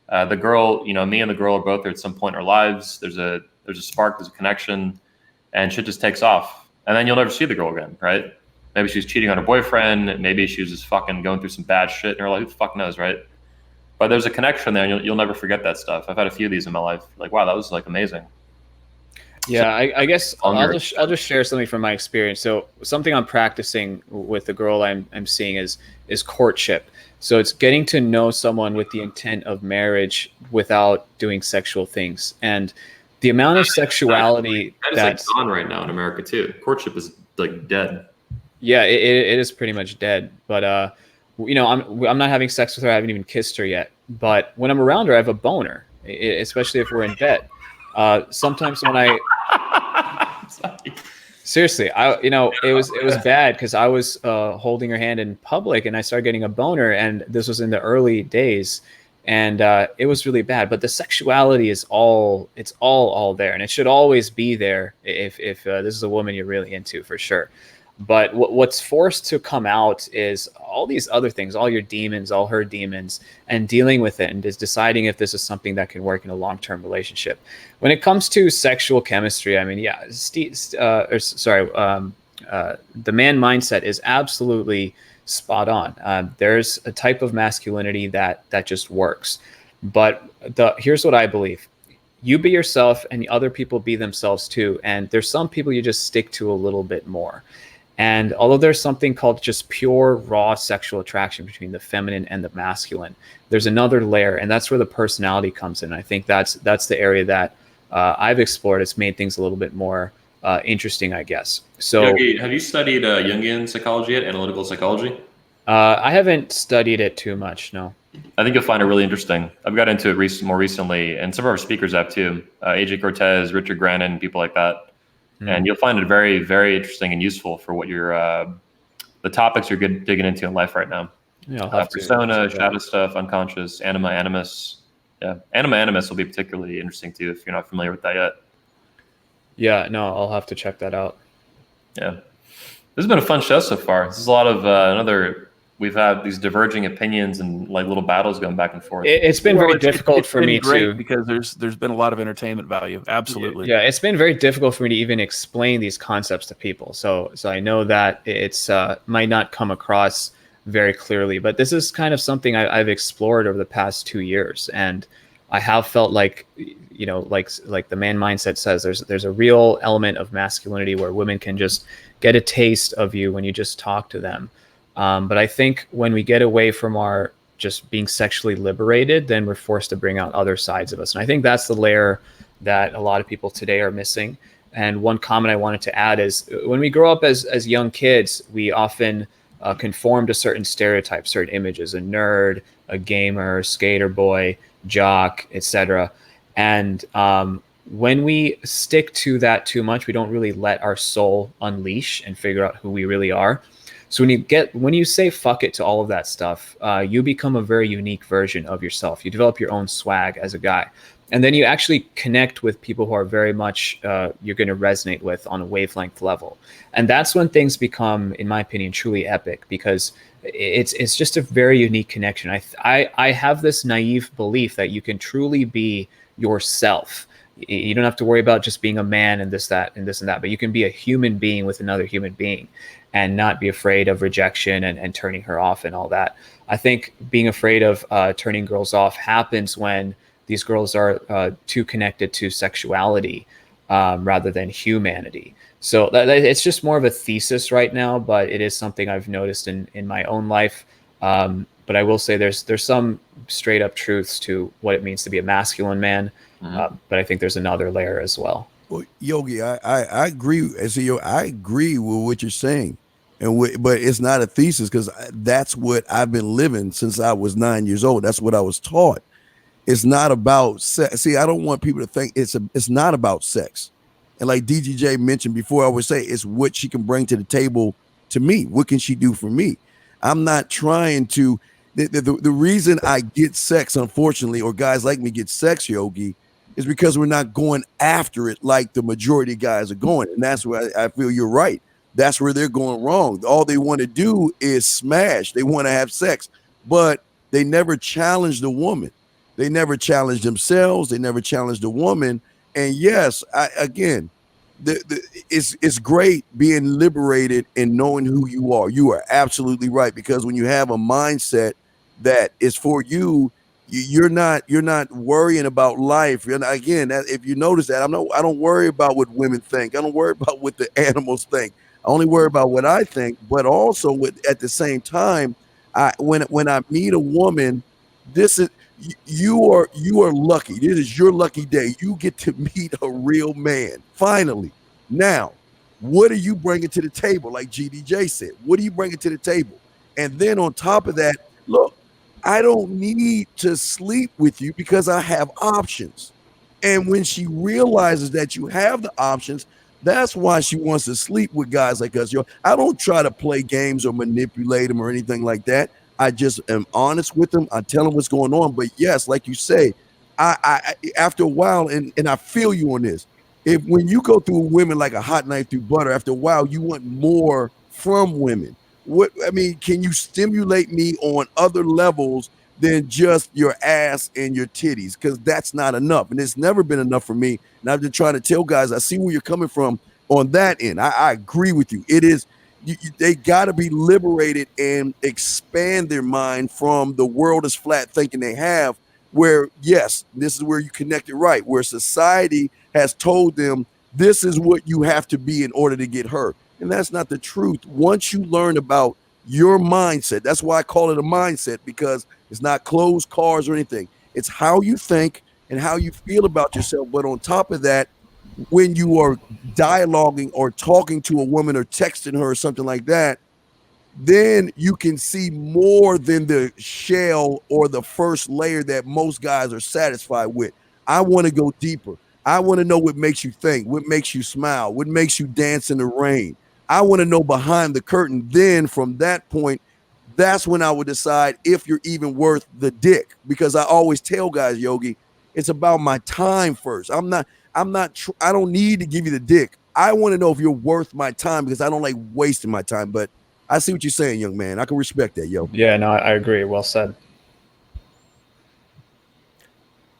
The girl, me and the girl are both there at some point in our lives. There's a spark, there's a connection, and shit just takes off. And then you'll never see the girl again, right? Maybe she's cheating on her boyfriend. Maybe she was just fucking going through some bad shit in her life. Who the fuck knows, right? But there's a connection there, and you'll never forget that stuff. I've had a few of these in my life. Like, wow, that was like amazing. Yeah, I guess I'll just share something from my experience. So something I'm practicing with the girl I'm seeing is courtship. So it's getting to know someone with the intent of marriage without doing sexual things. And the amount of sexuality that's like gone right now in America too. Courtship is like dead. Yeah, it is pretty much dead. But I'm not having sex with her. I haven't even kissed her yet. But when I'm around her, I have a boner, especially if we're in bed. Sometimes when seriously, it was bad because I was holding her hand in public and I started getting a boner, and this was in the early days, and it was really bad. But the sexuality is all there, and it should always be there if this is a woman you're really into, for sure. But what's forced to come out is all these other things, all your demons, all her demons, and dealing with it and just deciding if this is something that can work in a long-term relationship. When it comes to sexual chemistry, I mean, yeah, the man mindset is absolutely spot on. There's a type of masculinity that just works. But here's what I believe. You be yourself and other people be themselves too. And there's some people you just stick to a little bit more. And although there's something called just pure raw sexual attraction between the feminine and the masculine, there's another layer, and that's where the personality comes in. I think that's the area that I've explored. It's made things a little bit more interesting, I guess. So, Yogi, have you studied Jungian psychology yet, analytical psychology? I haven't studied it too much, no. I think you'll find it really interesting. I've got into it more recently, and some of our speakers have too. AJ Cortez, Richard Grannon, people like that. And you'll find it very, very interesting and useful for what you're the topics you're digging into in life right now. Yeah, I'll have persona, shadow stuff, unconscious, anima, animus. Yeah, anima, animus will be particularly interesting too if you're not familiar with that yet. Yeah, no, I'll have to check that out. Yeah, this has been a fun show so far. This is a lot of we've had these diverging opinions and like little battles going back and forth. It's been very difficult for me too, because there's been a lot of entertainment value. Absolutely. Yeah, it's been very difficult for me to even explain these concepts to people. So I know that it's might not come across very clearly, but this is kind of something I've explored over the past 2 years, and I have felt like, you know, like the man mindset says, there's a real element of masculinity where women can just get a taste of you when you just talk to them. But I think when we get away from our just being sexually liberated, then we're forced to bring out other sides of us. And I think that's the layer that a lot of people today are missing. And one comment I wanted to add is when we grow up as young kids, we often conform to certain stereotypes, certain images, a nerd, a gamer, skater boy, jock, etc. And when we stick to that too much, we don't really let our soul unleash and figure out who we really are. So when you say fuck it to all of that stuff, you become a very unique version of yourself. You develop your own swag as a guy. And then you actually connect with people who are very much you're going to resonate with on a wavelength level. And that's when things become, in my opinion, truly epic, because it's just a very unique connection. I have this naive belief that you can truly be yourself. You don't have to worry about just being a man and this, that, and this and that, but you can be a human being with another human being and not be afraid of rejection and turning her off and all that. I think being afraid of turning girls off happens when these girls are too connected to sexuality rather than humanity. So it's just more of a thesis right now, but it is something I've noticed in my own life. But I will say there's some straight up truths to what it means to be a masculine man. But I think there's another layer as well. Well, Yogi, I agree. I agree with what you're saying, but it's not a thesis, because that's what I've been living since I was 9 years old. That's what I was taught. It's not about sex. See, I don't want people to think it's not about sex. And like DGJ mentioned before, I would say it's what she can bring to the table to me. What can she do for me? I'm not trying to. The reason I get sex, unfortunately, or guys like me get sex, Yogi, is because we're not going after it like the majority of guys are going. And that's where I feel you're right. That's where they're going wrong. All they want to do is smash. They want to have sex, but they never challenge the woman. They never challenge themselves. They never challenge the woman. And yes, it's great being liberated and knowing who you are. You are absolutely right, because when you have a mindset that is for you, you're not worrying about life. If you notice that, I don't worry about what women think. I don't worry about what the animals think. I only worry about what I think. But also at the same time, when I meet a woman, you are lucky. This is your lucky day. You get to meet a real man. Finally. Now, what are you bringing to the table? Like GDJ said, what are you bringing to the table? And then on top of that, look, I don't need to sleep with you because I have options. And when she realizes that you have the options, that's why she wants to sleep with guys like us. I don't try to play games or manipulate them or anything like that. I just am honest with them. I tell them what's going on. But yes, like you say, I after a while, and I feel you on this. When you go through women like a hot knife through butter, after a while, you want more from women. Can you stimulate me on other levels than just your ass and your titties? Because that's not enough. And it's never been enough for me. And I've been trying to tell guys, I see where you're coming from on that end. I agree with you. It is, they got to be liberated and expand their mind from the world is flat thinking they have, where, yes, this is where you connect it right, where society has told them this is what you have to be in order to get her. And that's not the truth. Once you learn about your mindset, that's why I call it a mindset, because it's not clothes, cars, or anything. It's how you think and how you feel about yourself. But on top of that, when you are dialoguing or talking to a woman or texting her or something like that, then you can see more than the shell or the first layer that most guys are satisfied with. I want to go deeper. I want to know what makes you think, what makes you smile, what makes you dance in the rain. I want to know behind the curtain. Then from that point, that's when I would decide if you're even worth the dick. Because I always tell guys, Yogi, it's about my time first. I don't need to give you the dick. I want to know if you're worth my time because I don't like wasting my time. But I see what you're saying, young man. I can respect that, yo. Yeah, no, I agree. Well said.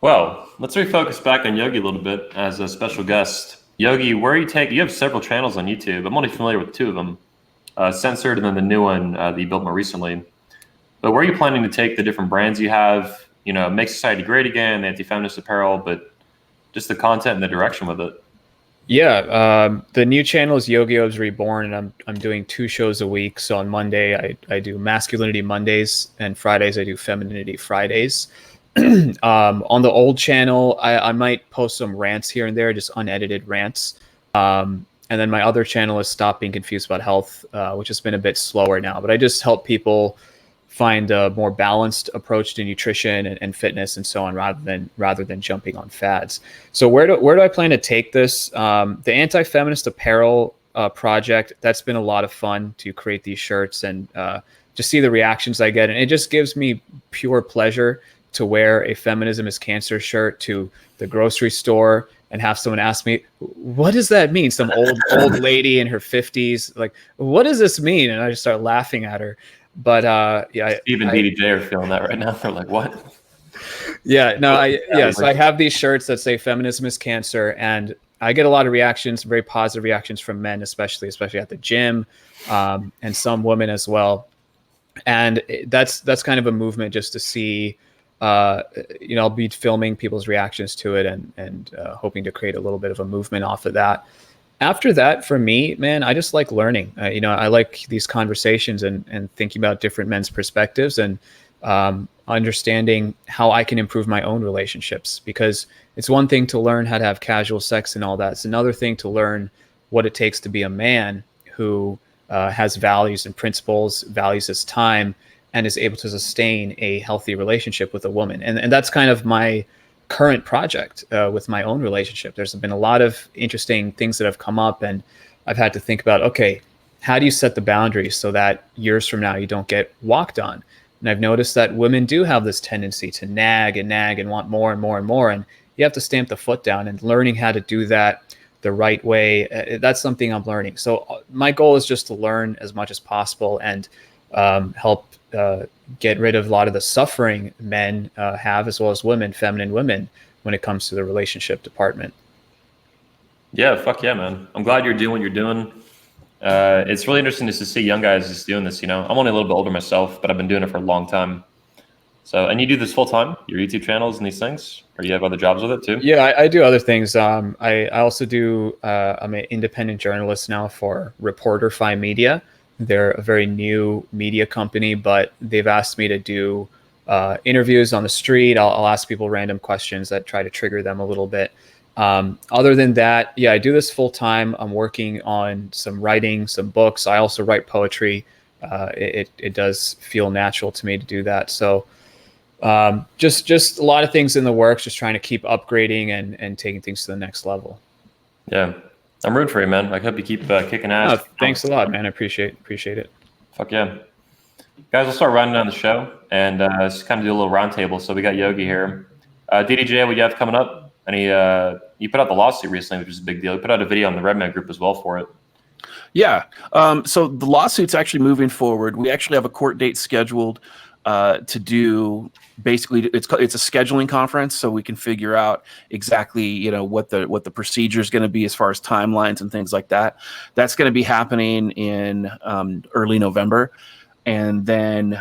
Well, let's refocus back on Yogi a little bit as a special guest. Yogi, you have several channels on YouTube. I'm only familiar with two of them, Censored and then the new one that you built more recently. But where are you planning to take the different brands you have? Make society great again, the anti-feminist apparel, but just the content and the direction with it. Yeah, the new channel is Yogi Oabs Reborn, and I'm doing 2 shows a week. So on Monday, I do Masculinity Mondays, and Fridays I do Femininity Fridays. On the old channel, I might post some rants here and there, just unedited rants. And then my other channel is Stop Being Confused About Health, which has been a bit slower now. But I just help people find a more balanced approach to nutrition and fitness and so on, rather than jumping on fads. So where do I plan to take this? The anti-feminist apparel project, that's been a lot of fun to create these shirts and just see the reactions I get. And it just gives me pure pleasure to wear a Feminism is Cancer shirt to the grocery store and have someone ask me, what does that mean? Some old lady in her 50s, like, what does this mean? And I just start laughing at her. But yeah, Even DDJ are feeling that right now. They're like, what? Yeah, no, so I have these shirts that say Feminism is Cancer, and I get a lot of reactions, very positive reactions from men, especially at the gym, and some women as well. And that's kind of a movement just to see. I'll be filming people's reactions to it and hoping to create a little bit of a movement off of that. After that, for me, man, I just like learning. I like these conversations and thinking about different men's perspectives and understanding how I can improve my own relationships. Because it's one thing to learn how to have casual sex and all that. It's another thing to learn what it takes to be a man who has values and principles, values his time, and is able to sustain a healthy relationship with a woman. And that's kind of my current project with my own relationship. There's been a lot of interesting things that have come up, and I've had to think about, okay, how do you set the boundaries so that years from now you don't get walked on? And I've noticed that women do have this tendency to nag and want more and more and more. And you have to stamp the foot down, and learning how to do that the right way. That's something I'm learning. So my goal is just to learn as much as possible and help get rid of a lot of the suffering men have, as well as women, feminine women, when it comes to the relationship department. Yeah, fuck yeah, man. I'm glad you're doing what you're doing. It's really interesting just to see young guys just doing this. I'm only a little bit older myself, but I've been doing it for a long time. So, and you do this full time, your YouTube channels and these things, or you have other jobs with it too? Yeah, I do other things. I also do, I'm an independent journalist now for Reporterfy Media. They're a very new media company, but they've asked me to do interviews on the street. I'll ask people random questions that try to trigger them a little bit. Other than that, yeah, I do this full time. I'm working on some writing, some books. I also write poetry. It does feel natural to me to do that. So just a lot of things in the works, just trying to keep upgrading and taking things to the next level. Yeah. I'm rooting for you, man. I hope you keep kicking ass. Oh, thanks a lot, man. I appreciate it. Fuck yeah. Guys, we'll start running down the show and just kind of do a little roundtable. So we got Yogi here. DDJ, what you have coming up? You put out the lawsuit recently, which is a big deal. You put out a video on the Redman group as well for it. Yeah. So the lawsuit's actually moving forward. We actually have a court date scheduled to do. Basically, it's a scheduling conference, so we can figure out exactly what the procedure is going to be as far as timelines and things like that. That's going to be happening in early November, and then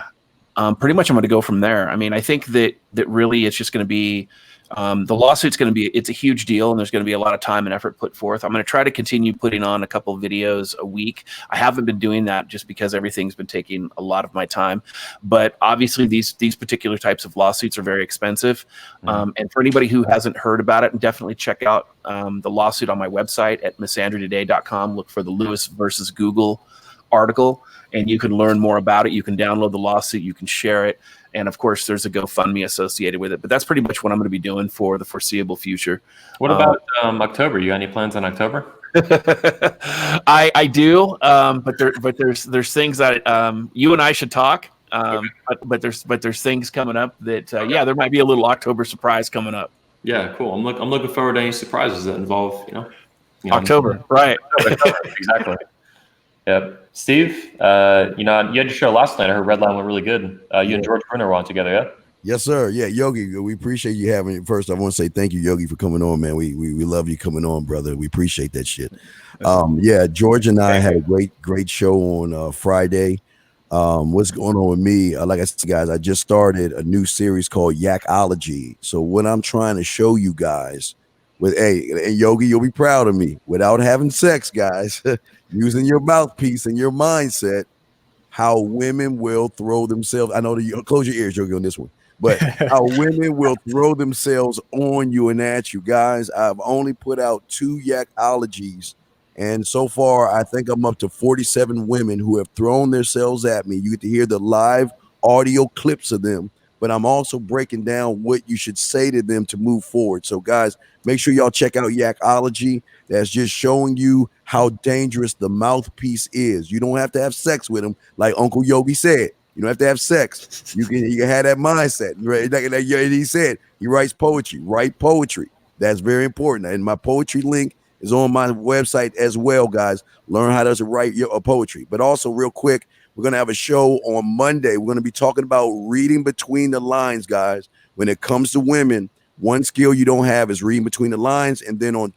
pretty much I'm going to go from there. I mean, I think that really it's just going to be. The lawsuit's going to be, it's a huge deal, and there's going to be a lot of time and effort put forth. I'm going to try to continue putting on a couple of videos a week. I haven't been doing that just because everything's been taking a lot of my time. But obviously these particular types of lawsuits are very expensive. And for anybody who hasn't heard about it, definitely check out the lawsuit on my website at misandretoday.com. Look for the Lewis versus Google article, and you can learn more about it. You can download the lawsuit, you can share it. And of course, there's a GoFundMe associated with it. But that's pretty much what I'm going to be doing for the foreseeable future. What about October? You got any plans on October? I do, but there's things that you and I should talk. But there's things coming up that there might be a little October surprise coming up. Yeah, cool. I'm looking forward to any surprises that involve October, right? Exactly. Yeah, Steve. You had your show last night. I heard Redline went really good. You and George Bruner were on together, yeah? Yes, sir. Yeah, Yogi, we appreciate you having it. First, I want to say thank you, Yogi, for coming on, man. We love you coming on, brother. We appreciate that shit. George and I had a great show on Friday. What's going on with me? Like I said, guys, I just started a new series called Yakology. So what I'm trying to show you guys and Yogi, you'll be proud of me, without having sex, guys, using your mouthpiece and your mindset, how women will throw themselves. I know that close your ears, Yogi, on this one. But how women will throw themselves on you and at you, guys. I've only put out 2 Yakologies, and so far I think I'm up to 47 women who have thrown themselves at me. You get to hear the live audio clips of them, but I'm also breaking down what you should say to them to move forward. So, guys, make sure y'all check out Yakology. That's just showing you how dangerous the mouthpiece is. You don't have to have sex with them, like Uncle Yogi said. You don't have to have sex. You can have that mindset. Right? Like he said, he writes poetry. Write poetry. That's very important. And my poetry link is on my website as well, guys. Learn how to write your poetry. But also, real quick, we're going to have a show on Monday. We're going to be talking about reading between the lines, guys. When it comes to women, one skill you don't have is reading between the lines. And then on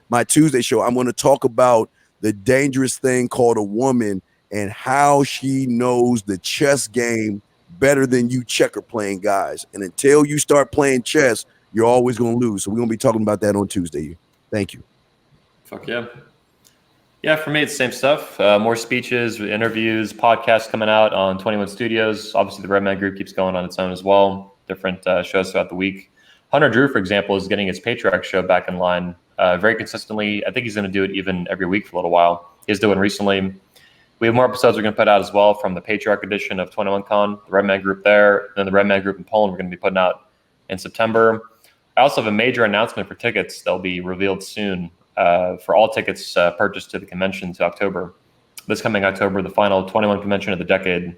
my Tuesday show, I'm going to talk about the dangerous thing called a woman and how she knows the chess game better than you checker playing, guys. And until you start playing chess, you're always going to lose. So we're going to be talking about that on Tuesday. Thank you. Fuck yeah. Yeah, for me, it's the same stuff. More speeches, interviews, podcasts coming out on 21 Studios. Obviously, the Redman Group keeps going on its own as well. Different shows throughout the week. Hunter Drew, for example, is getting his Patriarch show back in line very consistently. I think he's going to do it even every week for a little while. He's doing recently. We have more episodes we're going to put out as well from the Patriarch edition of 21Con, the Redman Group there, and then the Redman Group in Poland we're going to be putting out in September. I also have a major announcement for tickets that'll be revealed soon for all tickets purchased to the convention to October. This coming October, the final 21 convention of the decade.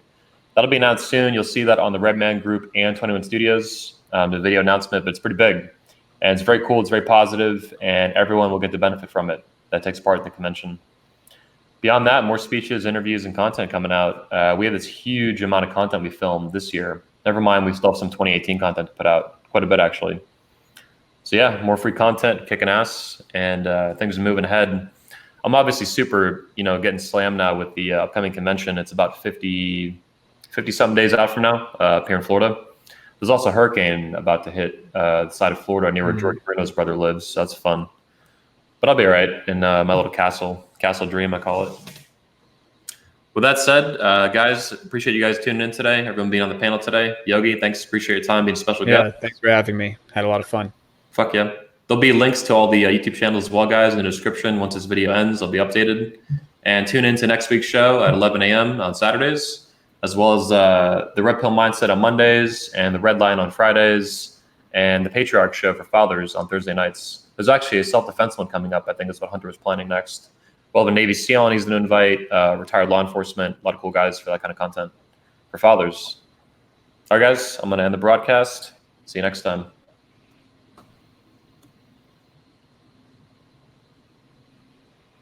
That'll be announced soon. You'll see that on the Redman Group and 21 Studios, the video announcement, but it's pretty big. And it's very cool, it's very positive, and everyone will get to benefit from it that takes part in the convention. Beyond that, more speeches, interviews, and content coming out. We have this huge amount of content we filmed this year. Never mind, we still have some 2018 content to put out, quite a bit actually. So yeah, more free content, kicking ass, and things are moving ahead. I'm obviously super, getting slammed now with the upcoming convention. It's about 50-something days out from now up here in Florida. There's also a hurricane about to hit the side of Florida near where George Bruno's brother lives, so that's fun. But I'll be all right in my little castle dream, I call it. With that said, guys, appreciate you guys tuning in today. Everyone being on the panel today. Yogi, thanks. Appreciate your time being a special guest. Yeah, thanks for having me. Had a lot of fun. Fuck yeah. There'll be links to all the YouTube channels as well, guys, in the description. Once this video ends, they'll be updated. And tune in to next week's show at 11 a.m. on Saturdays, as well as the Red Pill Mindset on Mondays and the Red Line on Fridays and the Patriarch Show for fathers on Thursday nights. There's actually a self-defense one coming up. I think that's what Hunter was planning next. We'll have a Navy SEAL and he's going to invite retired law enforcement, a lot of cool guys for that kind of content for fathers. All right, guys, I'm going to end the broadcast. See you next time.